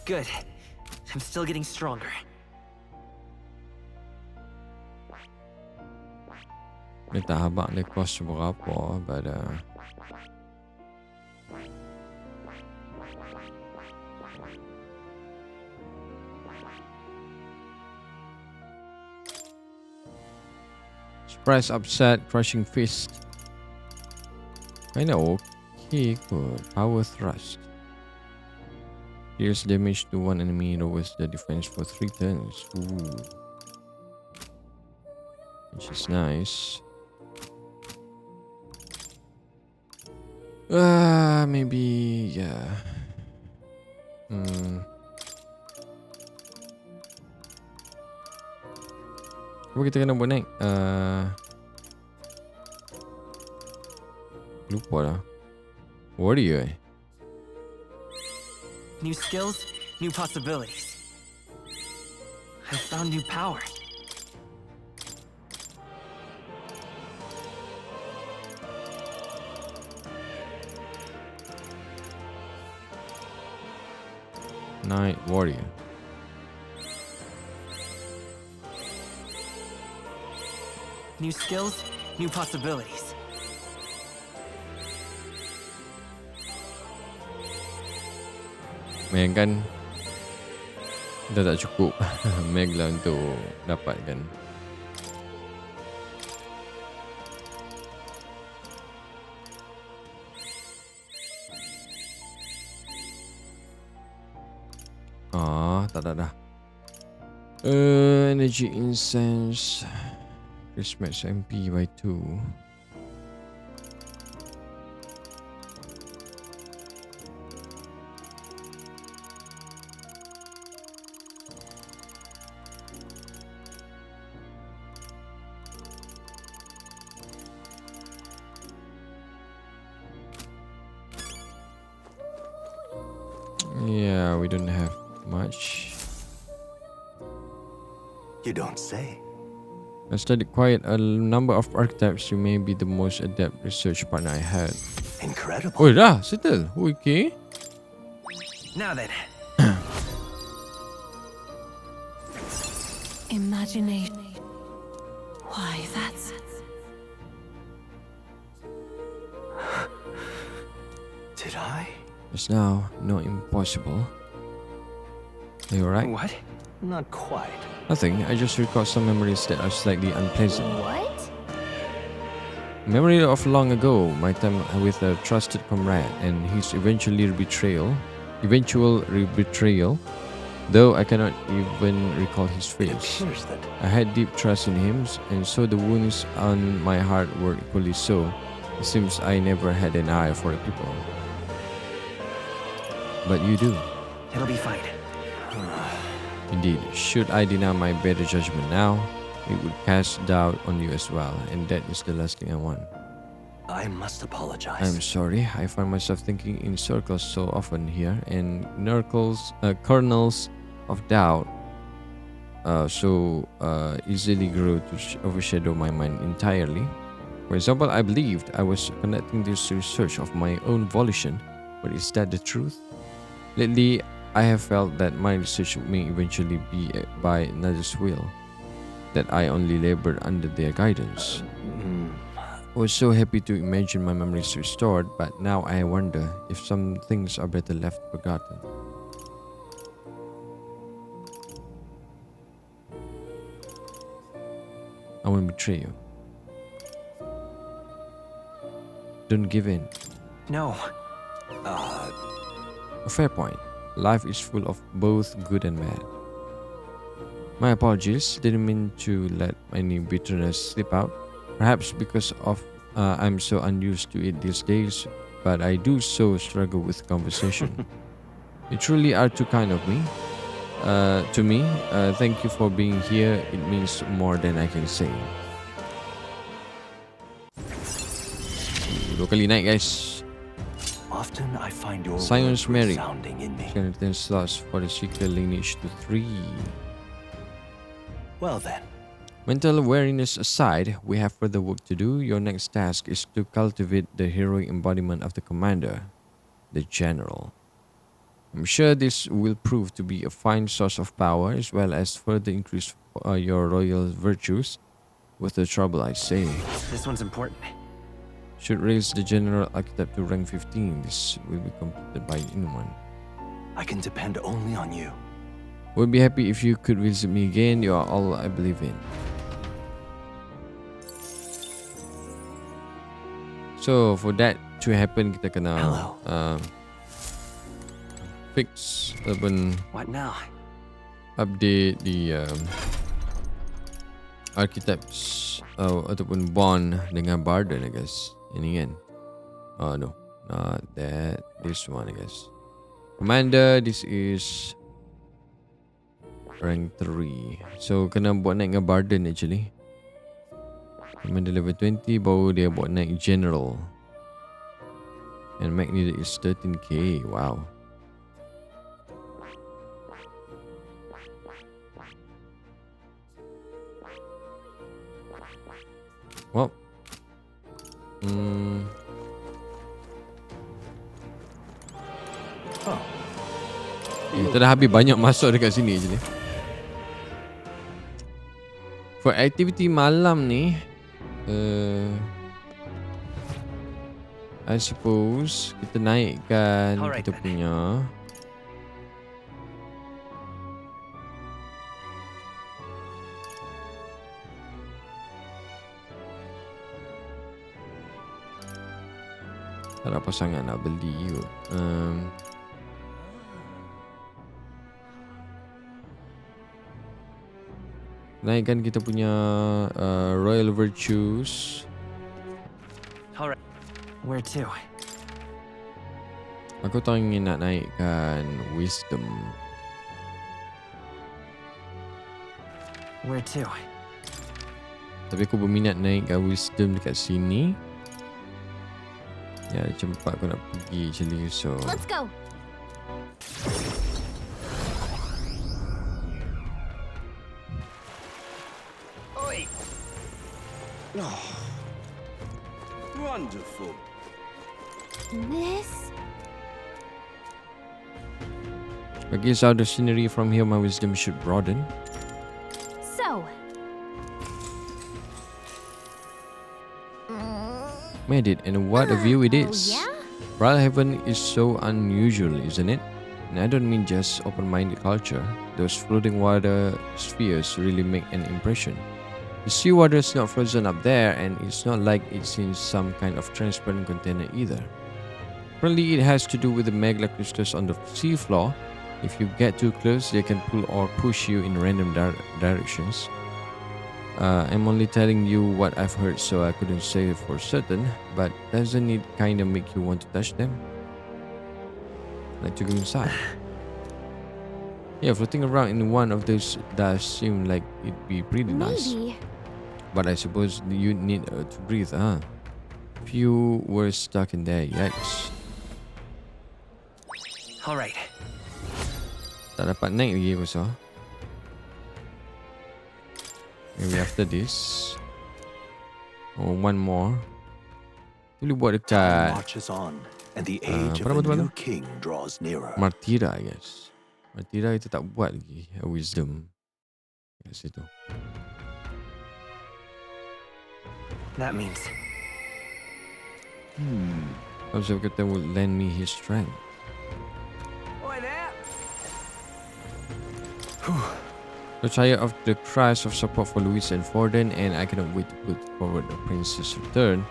Good. I'm still getting stronger. Ni tak habaq dia cost berapa, but surprise upset, crushing fist. Kinda okay kot. Power thrust. Deals damage to one enemy, lowers the defense for 3 turns. Ooh. Which is nice. Maybe, yeah. Apa kita kena buat naik? Lupa lah. Warrior eh? New skills, new possibilities. I found new power. Knight Warrior. New skills, new possibilities. Bayangkan kita tak cukup mag lah untuk dapatkan. Tak dah. Energy incense. Increase max MP by 2. Yeah, we don't have much. You don't say. I studied quite a number of archetypes. You may be the most adept research partner I had. Incredible. Oh, dah settle. Okay. Now then. Imagination. Why, that's... Did I? Just now, no impossible. Are you alright? What? Not quite. Nothing. I just recall some memories that are slightly unpleasant. What? Memory of long ago, my time with a trusted comrade and his eventual betrayal. Though I cannot even recall his It face. appears that I had deep trust in him, and so the wounds on my heart were equally so. It seems I never had an eye for people. But you do. It'll be fine. Indeed, should I deny my better judgment now, it would cast doubt on you as well, and that is the last thing I want. I must apologize. I'm sorry, I find myself thinking in circles so often here, and kernels of doubt so easily grow to overshadow my mind entirely. For example, I believed I was conducting this research of my own volition, but is that the truth? Lately, I have felt that my research may eventually be by another's will, that I only labored under their guidance. I was so happy to imagine my memories restored, but now I wonder if some things are better left forgotten. I won't betray you. Don't give in. No. A fair point. Life is full of both good and bad. My apologies, didn't mean to let any bitterness slip out. Perhaps because of I'm so unused to it these days, but I do so struggle with conversation. You truly are too kind of me. To me, thank you for being here. It means more than I can say. 2 kali naik guys. Often I find your Science words Mary. resounding in me. Can return slots for the secret lineage to 3. Well then, Mental awareness aside, we have further work to do. Your next task is to cultivate the heroic embodiment of the commander, the general. I'm sure this will prove to be a fine source of power as well as further increase your royal virtues. With the trouble, I say. This one's important. Should raise the general architect to rank 15. This will be completed by anyone. I can depend only on you. Would be happy if you could visit me again. You are all I believe in. So for that to happen, kita kena fix ataupun What now? update the archetypes ataupun bond dengan Barden, I guess. Ini kan? Oh no, not that. This one, I guess. Commander, this is rank 3. So kena buat naik dengan Barden actually. Commander level 20, baru dia buat naik General. And Mac needed is 13k. Wow. Well. Kita dah habis banyak masuk dekat sini je ni. For activity malam ni, I suppose kita naikkan kita punya tak ada apa sangat nak beli kot. Naikkan kita punya Royal Virtues. Alright. Where to? Aku tak ingin nak naikkan Wisdom. Where to? Tapi aku berminat naikkan Wisdom dekat sini. Ya, cepat aku nak pergi actually, so Let's go. Oi! Wonderful. This. I guess out the scenery from here my wisdom should broaden. So. Made it, and what a view it is. Yeah? Bright Heaven is so unusual, isn't it? And I don't mean just open-minded culture. Those floating water spheres really make an impression. The seawater is not frozen up there, and it's not like it's in some kind of transparent container either. Probably it has to do with the magma crystals on the seafloor. If you get too close, they can pull or push you in random directions. I'm only telling you what I've heard, so I couldn't say it for certain, but doesn't it kind of make you want to touch them? Like to go inside? Yeah, floating around in one of those does seem like it'd be pretty nice. Maybe. But I suppose you need to breathe, huh? If you were stuck in there, yikes. Alright. Tak dapat naik lagi pasal. Maybe after this. Or one more. Boleh buat Time dekat marches on, and the age of apa a tu? new king draws nearer. Martira, I guess. Martira kita tak buat lagi. A wisdom. Kat situ. That means Observe Captain will lend me his strength. Oi there. So tired of the cries of support for Louis and Forden, and I cannot wait to put forward the prince's return.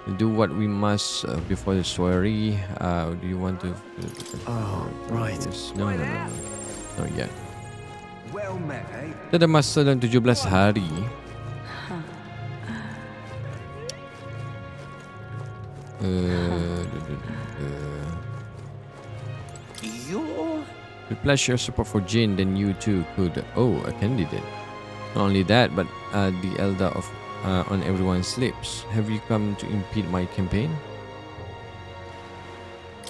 We'll do what we must before the soiree. Do you want to? Oh, right. No. Not yet. Well met, eh? Kita ada masa dalam 17 hari. You're... To pledge your support for Jane, then you too could. Oh, a candidate. Not only that, but the elder of on everyone's lips. Have you come to impede my campaign?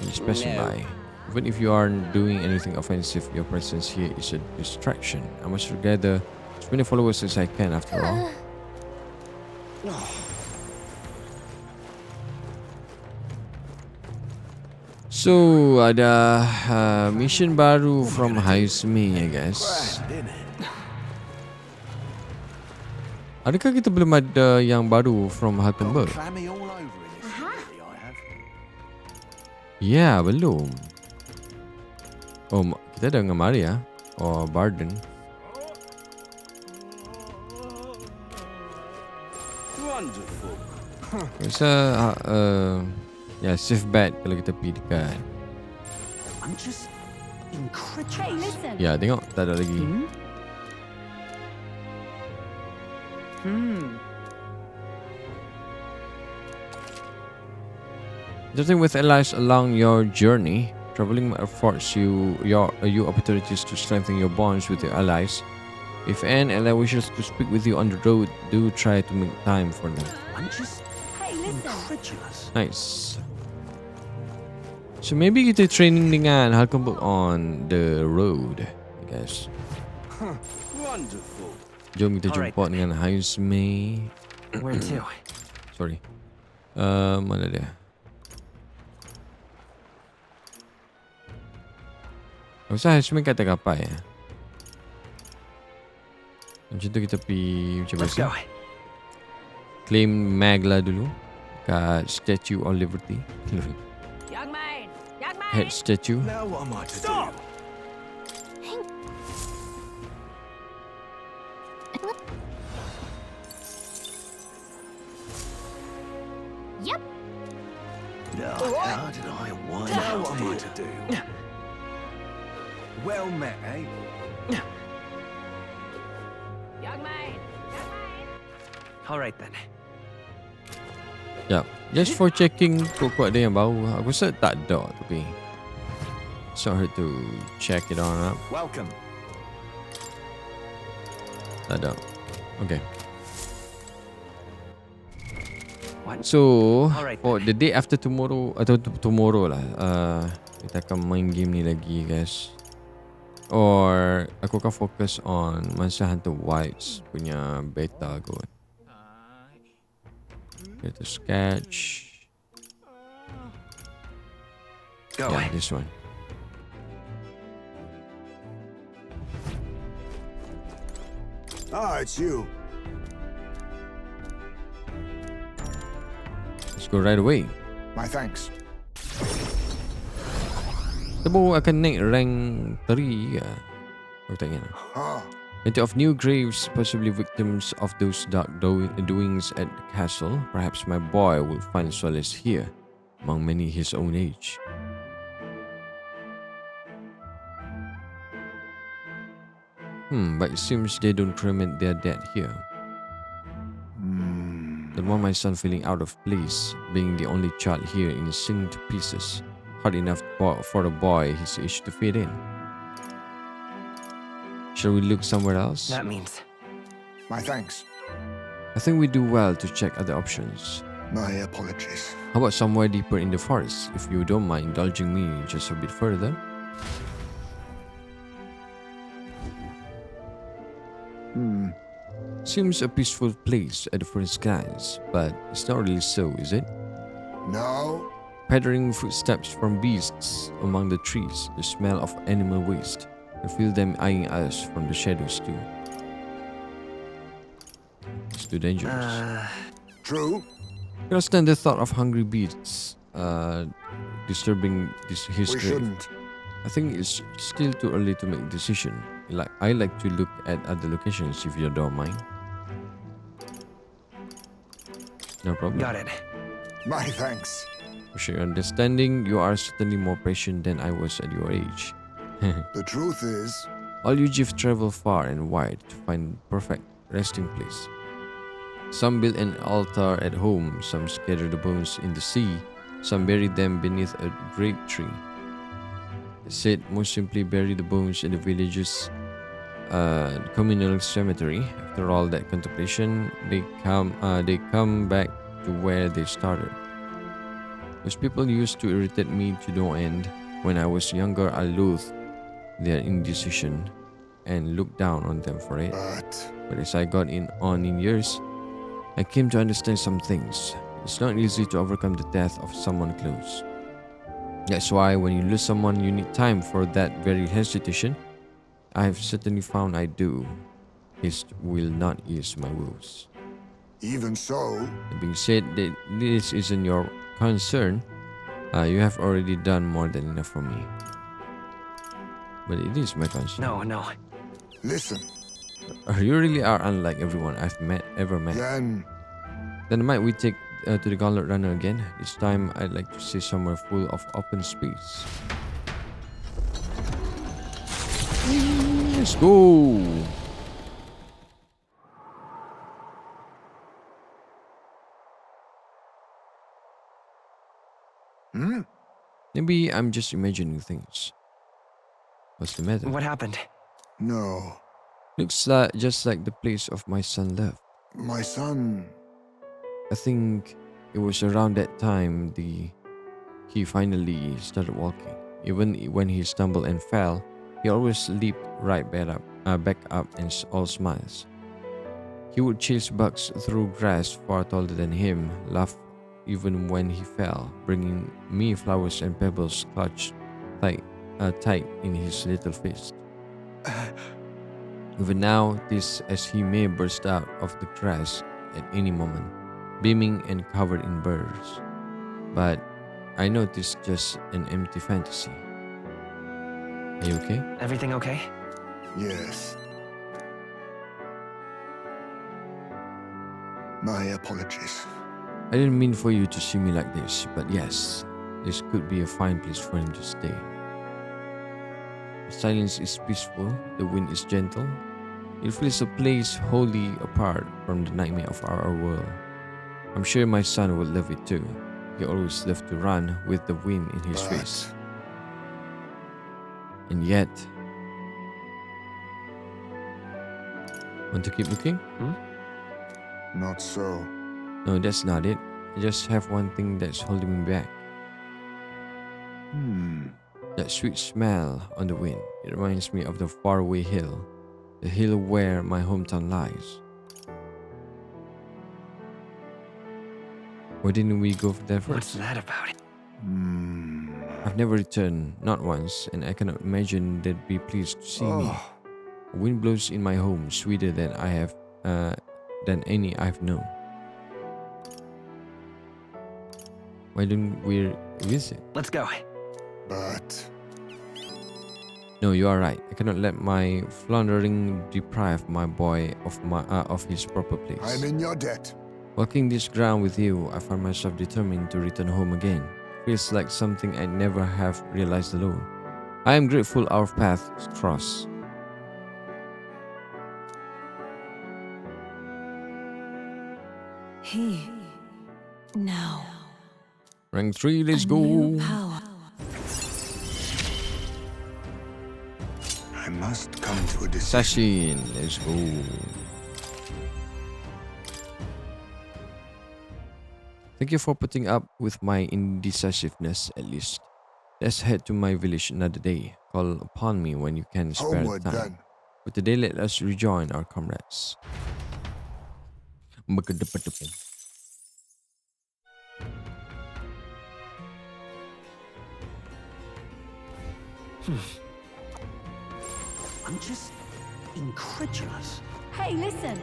You specify. Even if you aren't doing anything offensive, your presence here is a distraction. I must gather as many followers as I can, after all. So ada mission baru from Haizmi, I guess. Grand, innit? Adakah kita belum ada yang baru from Got Halkenberg? clammy all over in this city, I have. Ya, belum. Oh, kita ada dengan Maria or Barden. Wonderful. Rasa ya safe bet kalau kita pergi dekat. I'm just Hey, incredulous. listen. Ya, tengok tak ada lagi. Starting with allies along your journey, traveling affords you opportunities to strengthen your bonds with your allies. If an ally wishes to speak with you on the road, do try to make time for them. I'm just Hey, listen. incredulous. Nice. So maybe kita training dengan Halkenberg on the road, I guess. Wonderful. Jom kita Alright. jumpa dengan Haizmi. Where to? Sorry. Mana dia? Rasa Haizmi kata kapai ya. Macam tu kita pergi macam Let's biasa. go. Claim Magla dulu kat Statue of Liberty. Young man. Young man. Head statue. Now what am I to do? Yep. How did I wind Now what am I to do? Well met, eh? Young man. Young man. All right then. Ya, just for checking kok ada yang baru. Aku rasa tak ada tapi. So hard to check it on up. Welcome. Tak ada. Okay. What? So Alright for the day after tomorrow atau tomorrow lah, kita akan main game ni lagi, guys. Or aku akan fokus on Monster Hunter Wilds punya beta kot. Get to sketch. Go. Yeah, this one. Ah, it's you. Let's go right away. My thanks. Kita baru akan naik rank 3 ke? Aku tak ingat. Ah, Plenty of new graves, possibly victims of those dark doings at the castle. Perhaps my boy will find solace here, among many his own age. But it seems they don't cremate their dead here. Don't want my son feeling out of place, being the only child here in singed to pieces. Hard enough for a boy his age to fit in. Shall we look somewhere else? That means my thanks. I think we do well to check other options. My apologies. How about somewhere deeper in the forest, if you don't mind indulging me just a bit further? Seems a peaceful place at the first glance, but it's not really so, is it? No. Pattering footsteps from beasts among the trees, the smell of animal waste. I feel them eyeing us from the shadows too. It's too dangerous. True. Cannot stand the thought of hungry beasts disturbing his We grave. shouldn't. I think it's still too early to make a decision. I like to look at other locations if you don't mind. No problem. got it. My thanks. For your understanding, you are certainly more patient than I was at your age. The truth is, All you you've traveled far and wide to find perfect resting place. Some built an altar at home, some scattered the bones in the sea, some buried them beneath a grape tree. They said most simply bury the bones in the village's communal cemetery. After all that contemplation, they come back to where they started. Those people used to irritate me to no end. When I was younger, I loathed their indecision and looked down on them for it. But as I got on in years, I came to understand some things. It's not easy to overcome the death of someone close. That's why when you lose someone, you need time for that very hesitation. I've certainly found I do. Haste will not ease my woes. Even so, That being said, that this isn't your concern. You have already done more than enough for me. But it is my concern. No, no. listen, You really are unlike everyone I've ever met. Then might we take to the Gauntlet Runner again? This time I'd like to see somewhere full of open space. Let's go! Maybe I'm just imagining things. What's the matter? What happened? no. Looks like just like the place of my son left. My son, I think it was around that time he finally started walking. Even when he stumbled and fell, he always leaped right back up and all smiles. He would chase bugs through grass far taller than him, laugh even when he fell, bringing me flowers and pebbles clutched tight in his little fist. Even now, this as he may burst out of the grass at any moment, beaming and covered in burrs. But I know this is just an empty fantasy. Are you okay? Everything okay? yes. My apologies. I didn't mean for you to see me like this, but yes, this could be a fine place for him to stay. The silence is peaceful, the wind is gentle. It feels a place wholly apart from the nightmare of our world. I'm sure my son would love it too. He always loved to run with the wind in his face. And yet... Want to keep looking? Not so. No, that's not it. I just have one thing that's holding me back. That sweet smell on the wind. It reminds me of the faraway hill. The hill where my hometown lies. Why didn't we go there What's first? that about? I've never returned, not once, and I cannot imagine they'd be pleased to see me. The wind blows in my home sweeter than any I've known. Why don't we visit? Let's go. But No, you are right. I cannot let my floundering deprive my boy of his proper place. I'm in your debt. Walking this ground with you, I find myself determined to return home again. Feels like something I never have realized alone. I am grateful our paths cross. He now Rank 3, let's a go. new power. I must come to a decision. Assassin, let's go. Thank you for putting up with my indecisiveness at least. Let's head to my village another day. Call upon me when you can spare Homeward time. then. But today let us rejoin our comrades. I'm just incredulous. Hey, listen.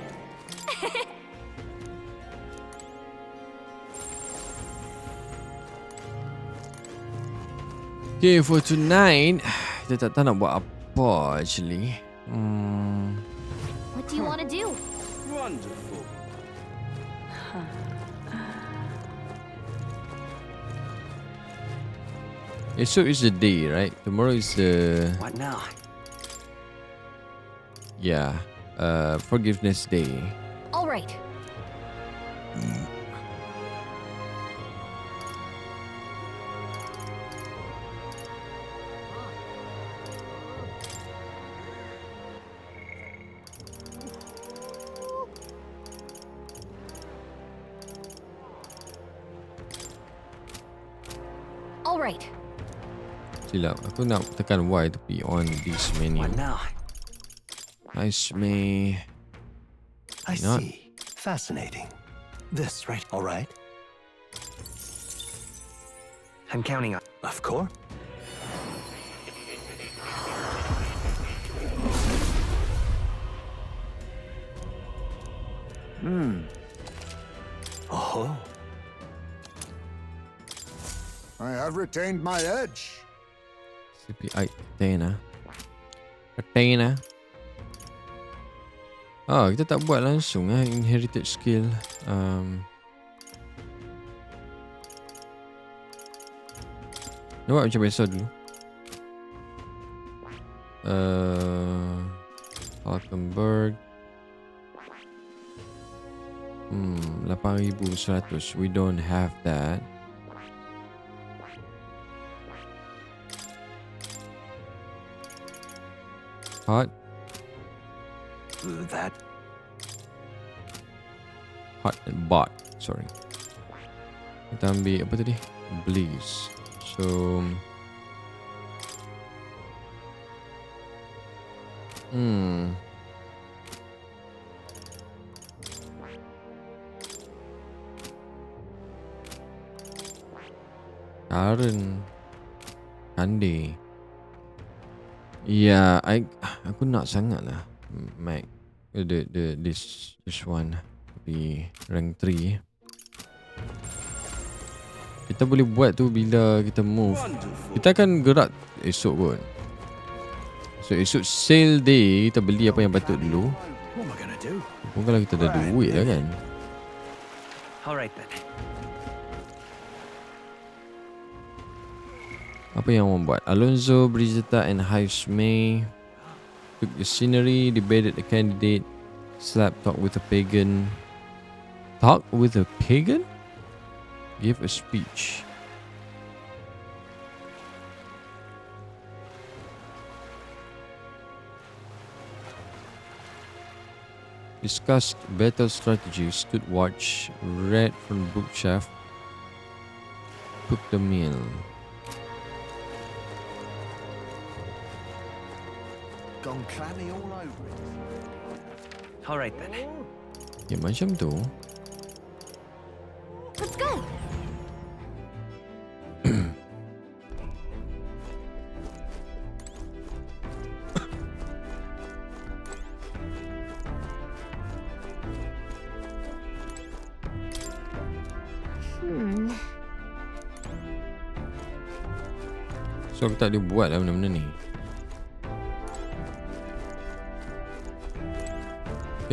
Okay, for tonight, kita tak tahu nak buat apa actually. What do you want to do? Wonderful. Esok is the day, right? Tomorrow is the What now? forgiveness day. All right. All right. Silap, aku nak tekan Y tapi on this menu. What now? Nice me. I Not- see. Fascinating. This, right? All right. I'm counting on. Of course. Oh, I have retained my edge. CPI container. Container. Oh, kita tak buat langsung inherited skill. Buat macam biasa dulu. Falkenberg. 8,100. We don't have that. Hot. that Hot and bot. Sorry. Kita ambil apa tadi? Blaze. So Karen Kande. Yeah, aku nak sangat lah Mac this one di rank 3. Kita boleh buat tu bila kita move. Kita akan gerak esok kot. So esok sale day kita beli apa yang patut dulu. What am I gonna do? Pun kalau kita dah ada duit lah kan. Alright then. Apa yang orang buat? Alonso, Brigitta and Hives May took the scenery, debated the candidate, slap talk with a pagan. Talk with a pagan? Give a speech. Discussed battle strategy, stood watch, read from bookshelf, cooked the meal. Gone clammy all over it. Alright then. Ya macam tu. Let's go. So aku tak boleh buat lah benda-benda ni.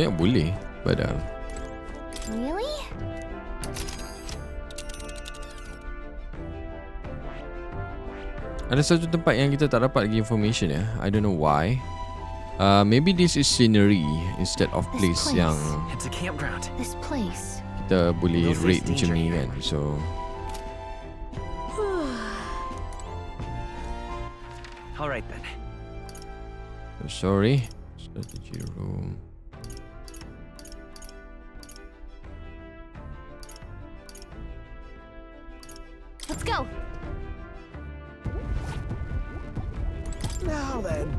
Ya boleh, padahal. Really? Ada satu tempat yang kita tak dapat lagi information ya. I don't know why. Maybe this is scenery instead of place This place. yang It's a campground. This place. kita boleh We'll rate face macam danger ni here. kan. So Alright then. sorry. Strategy room. Let's go. Now then.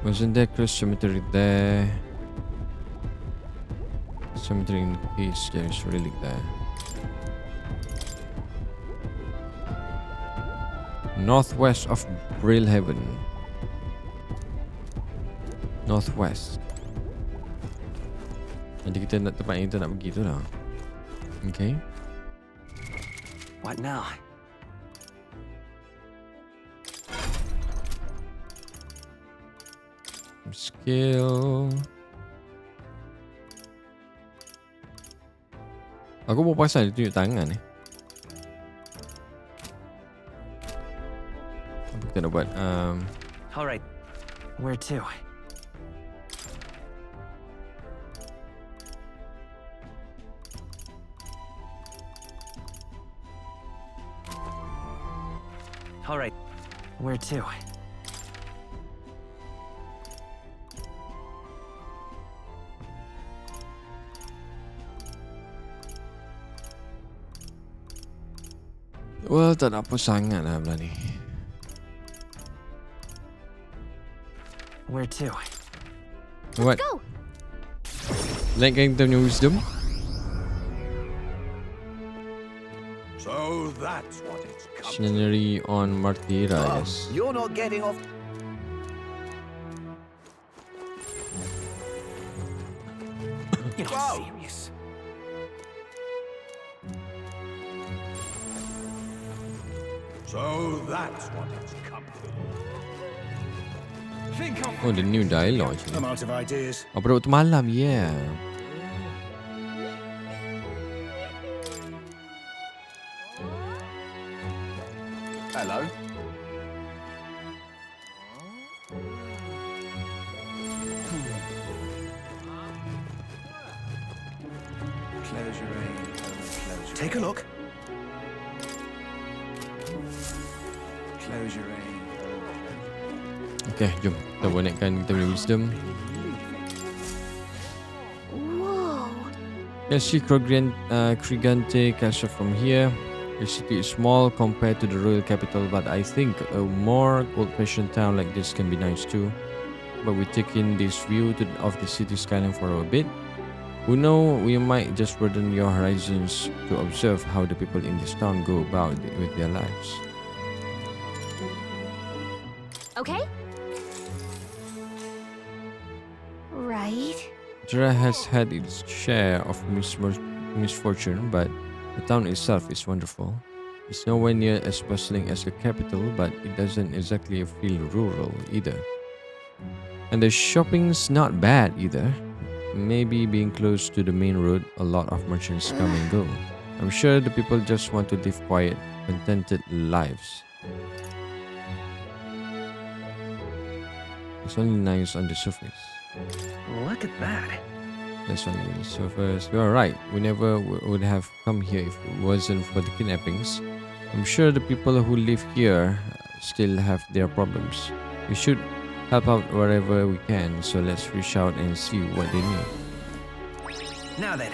Wasn't there close cemetery there? Cemetery in case there's relic there. Northwest of Brilhaven. Northwest. Jadi kita nak tempat yang kita nak pergi tu lah. Okay. What now? Skill. Aku baru pasal dia tunjuk tangan ni. Apa kita nak buat? Alright. Where to? Alright. Where to? Well, tak nak apa sangat lah belah ni. Where to? What? Go. Naikkan kita punya wisdom. So that's what it's come Stationary on Martira, yes. You're not getting off. You're not serious. So that's what it's come to. Think of Oh, the new dialogue. I'm out of ideas. Apa waktu malam, yeah. Hello. Close your eyes. Close your Take a look. Close your eyes. Okay, jom. Kita buat naikkan kita punya wisdom. Whoa. Let's see Krigante Castle from here. The city is small compared to the royal capital, but I think a more old-fashioned town like this can be nice too. But we take in this view of the city skyline for a bit. Who know, we might just broaden your horizons to observe how the people in this town go about with their lives. Okay. Right. Jura has had its share of misfortune, but the town itself is wonderful. It's nowhere near as bustling as the capital, but it doesn't exactly feel rural either. And the shopping's not bad either. Maybe being close to the main road, a lot of merchants come and go. I'm sure the people just want to live quiet, contented lives. It's only nice on the surface. Look at that. That's only on the surface. You're right. We never would have come here if it wasn't for the kidnappings. I'm sure the people who live here still have their problems. We should help out wherever we can, so let's reach out and see what they need. Now then.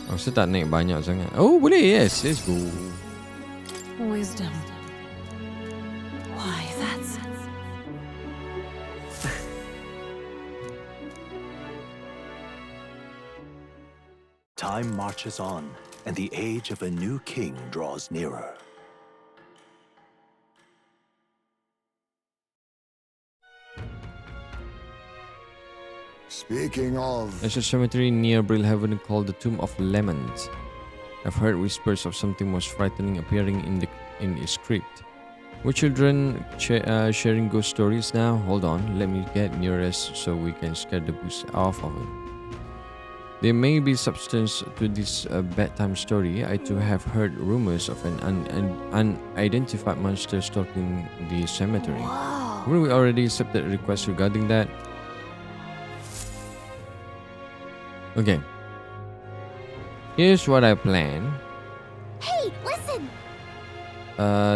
Oh, saya tak naik banyak sangat. Oh, boleh. Yes, let's go. Wisdom. Why, that's... Time marches on, and the age of a new king draws nearer. Speaking of... There's a cemetery near Brilhaven called the Tomb of Lemons. I've heard whispers of something most frightening appearing in its crypt. We're children sharing ghost stories now. Hold on, let me get nearest so we can scare the boost off of it. There may be substance to this bedtime story. I too have heard rumors of an unidentified monster stalking the cemetery. Whoa. Will we already accepted a request regarding that? Okay. Here's what I plan. Hey, listen.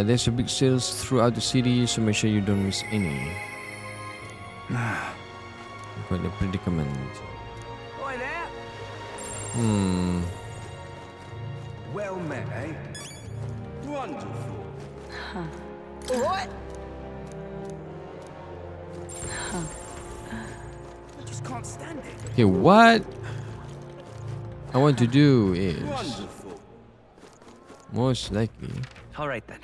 There's a big sales throughout the city, so make sure you don't miss any. Got the predicament. Oi there. Well met, eh? Wonderful. What? I just can't stand it. Okay, what I want to do is Wonderful. most likely All right then.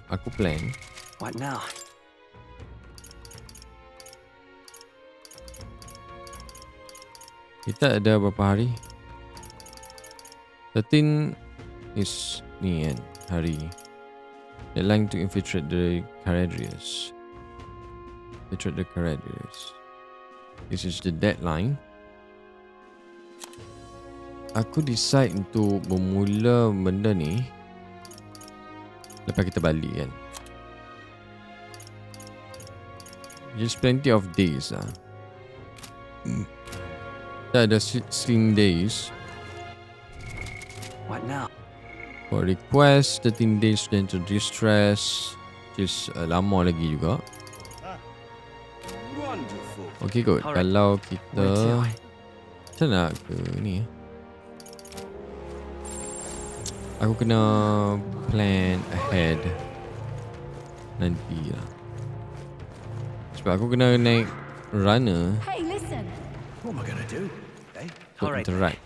aku plan What now? kita ada berapa hari? 13 is ni kan hari. Deadline to infiltrate the Caradrius. Infiltrate the Caradrius. This is the deadline. Aku decide untuk bermula benda ni lepas kita balik kan. Just plenty of days lah. Kita ada 16 days What now? for request, 13 days then to distress. Just lama lagi juga. Wonderful. Okay kot. Alright. Kalau Where kita to? macam nak ke ni aku kena plan ahead nanti lah. Sebab aku kena naik runner Hey, listen. What am I gonna do? Eh? untuk Alright. interact.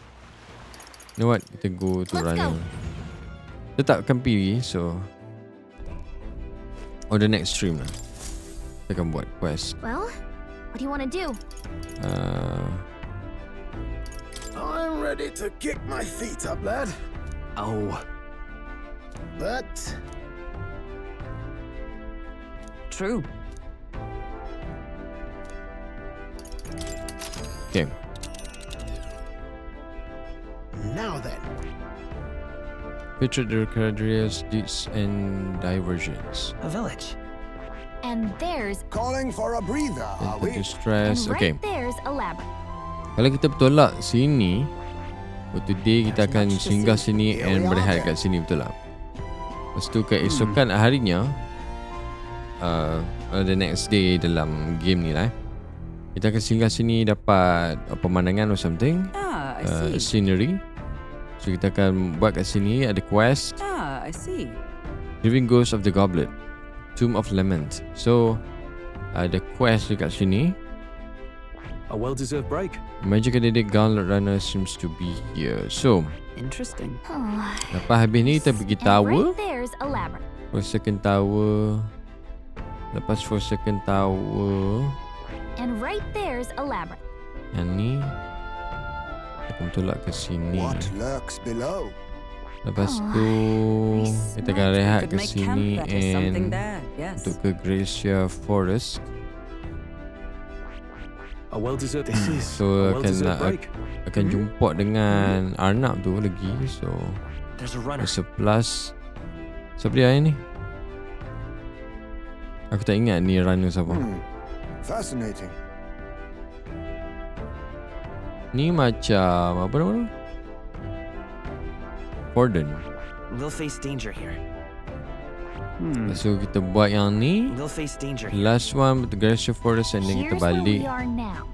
You know what? Kita go to Let's runner. go. Dia takkan pergi. So the next stream lah kita akan buat quest. Well, what do you want to do? I'm ready to kick my feet up, lad. Oh, But True. Okay. now then, Featured the characters, deeds and diversions. A village. And there's calling for a breather, are Enter we? distress. and Okay. right there's a labyrinth. Kalau kita bertolak sini, for today kita akan singgah sini Here we and are berehat then. kat sini, betul tak? Lepas tu keesokan harinya, the next day dalam game ni lah, kita akan singgah sini dapat pemandangan or something, Ah, I see. scenery. So kita akan buat kat sini ada quest, Ah, I see. Living Ghost of the Goblet, Tomb of Lament. So ada quest dekat sini. a well-deserved break. Magic Addict Gauntlet Runner seems to be here. So Interesting. lepas habis ni kita pergi And tower, right there's a labyrinth. for second tower. Lepas for second tower, And right there's a labyrinth. yang ni kita akan tolak ke sini. What lurks below? Lepas Oh, tu very kita akan rehat Could ke make camp sini better. Something and there. Yes. untuk ke Gracia Forest. A well-deserved. This is So a akan well-deserved break. akan jumpa dengan Arnab tu lagi. So There's a runner. there's a plus. Siapa dia ni? Aku tak ingat ni runner siapa. Fascinating. Ni macam apa nama tu? Forden. We'll face danger here. So kita buat yang ni. We'll face danger here. Last one with the Gracia Forest and then kita Here's where balik we are now.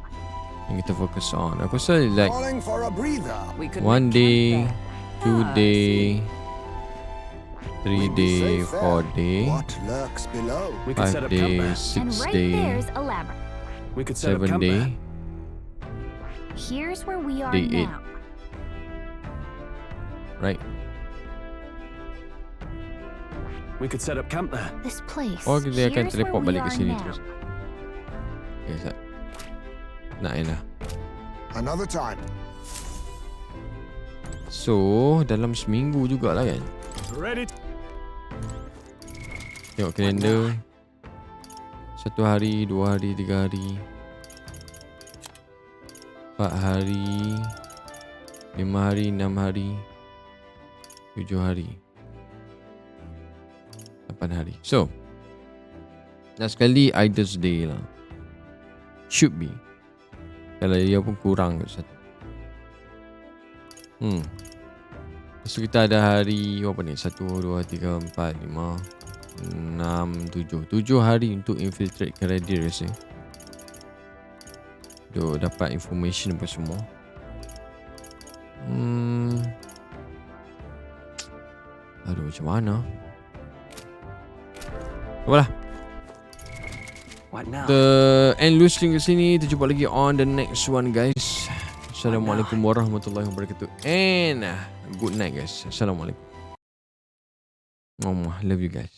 and kita focus on. Aku rasa like Calling for a breather. We could one make camp day, there. 2 Ah, I day, see. 3 We'd be day, safe 4 there. day, What lurks below? We could set 5 up camp day, there. 6 And right day, there's a labyrinth. We could set up 7 camp day, there. Here's where we are Day 8. now. right? We could set up camp there. This place. Or kita akan Here's teleport where we balik ke are sini now. terus. Okay, Sat. Nak lah. Another time. So, dalam seminggu jugalah kan? Ready. Tengok kalender. 1 hari, 2 hari, 3 hari, 4 hari, 5 hari, 6 hari, 7 hari, 8 hari. So, last sekali Idol's Day lah. Should be. Kalau dia pun kurang ke satu. Lepas tu kita ada hari apa ni? 1, 2, 3, 4, 5, 6, 7. 7 hari untuk infiltrate ke Ready rasa. Untuk dapat information apa semua. Aduh, macam mana? Apalah. What now? Kita end loosely kat sini. Kita jumpa lagi on the next one, guys. Assalamualaikum warahmatullahi wabarakatuh. And good night, guys. Assalamualaikum. Love you guys.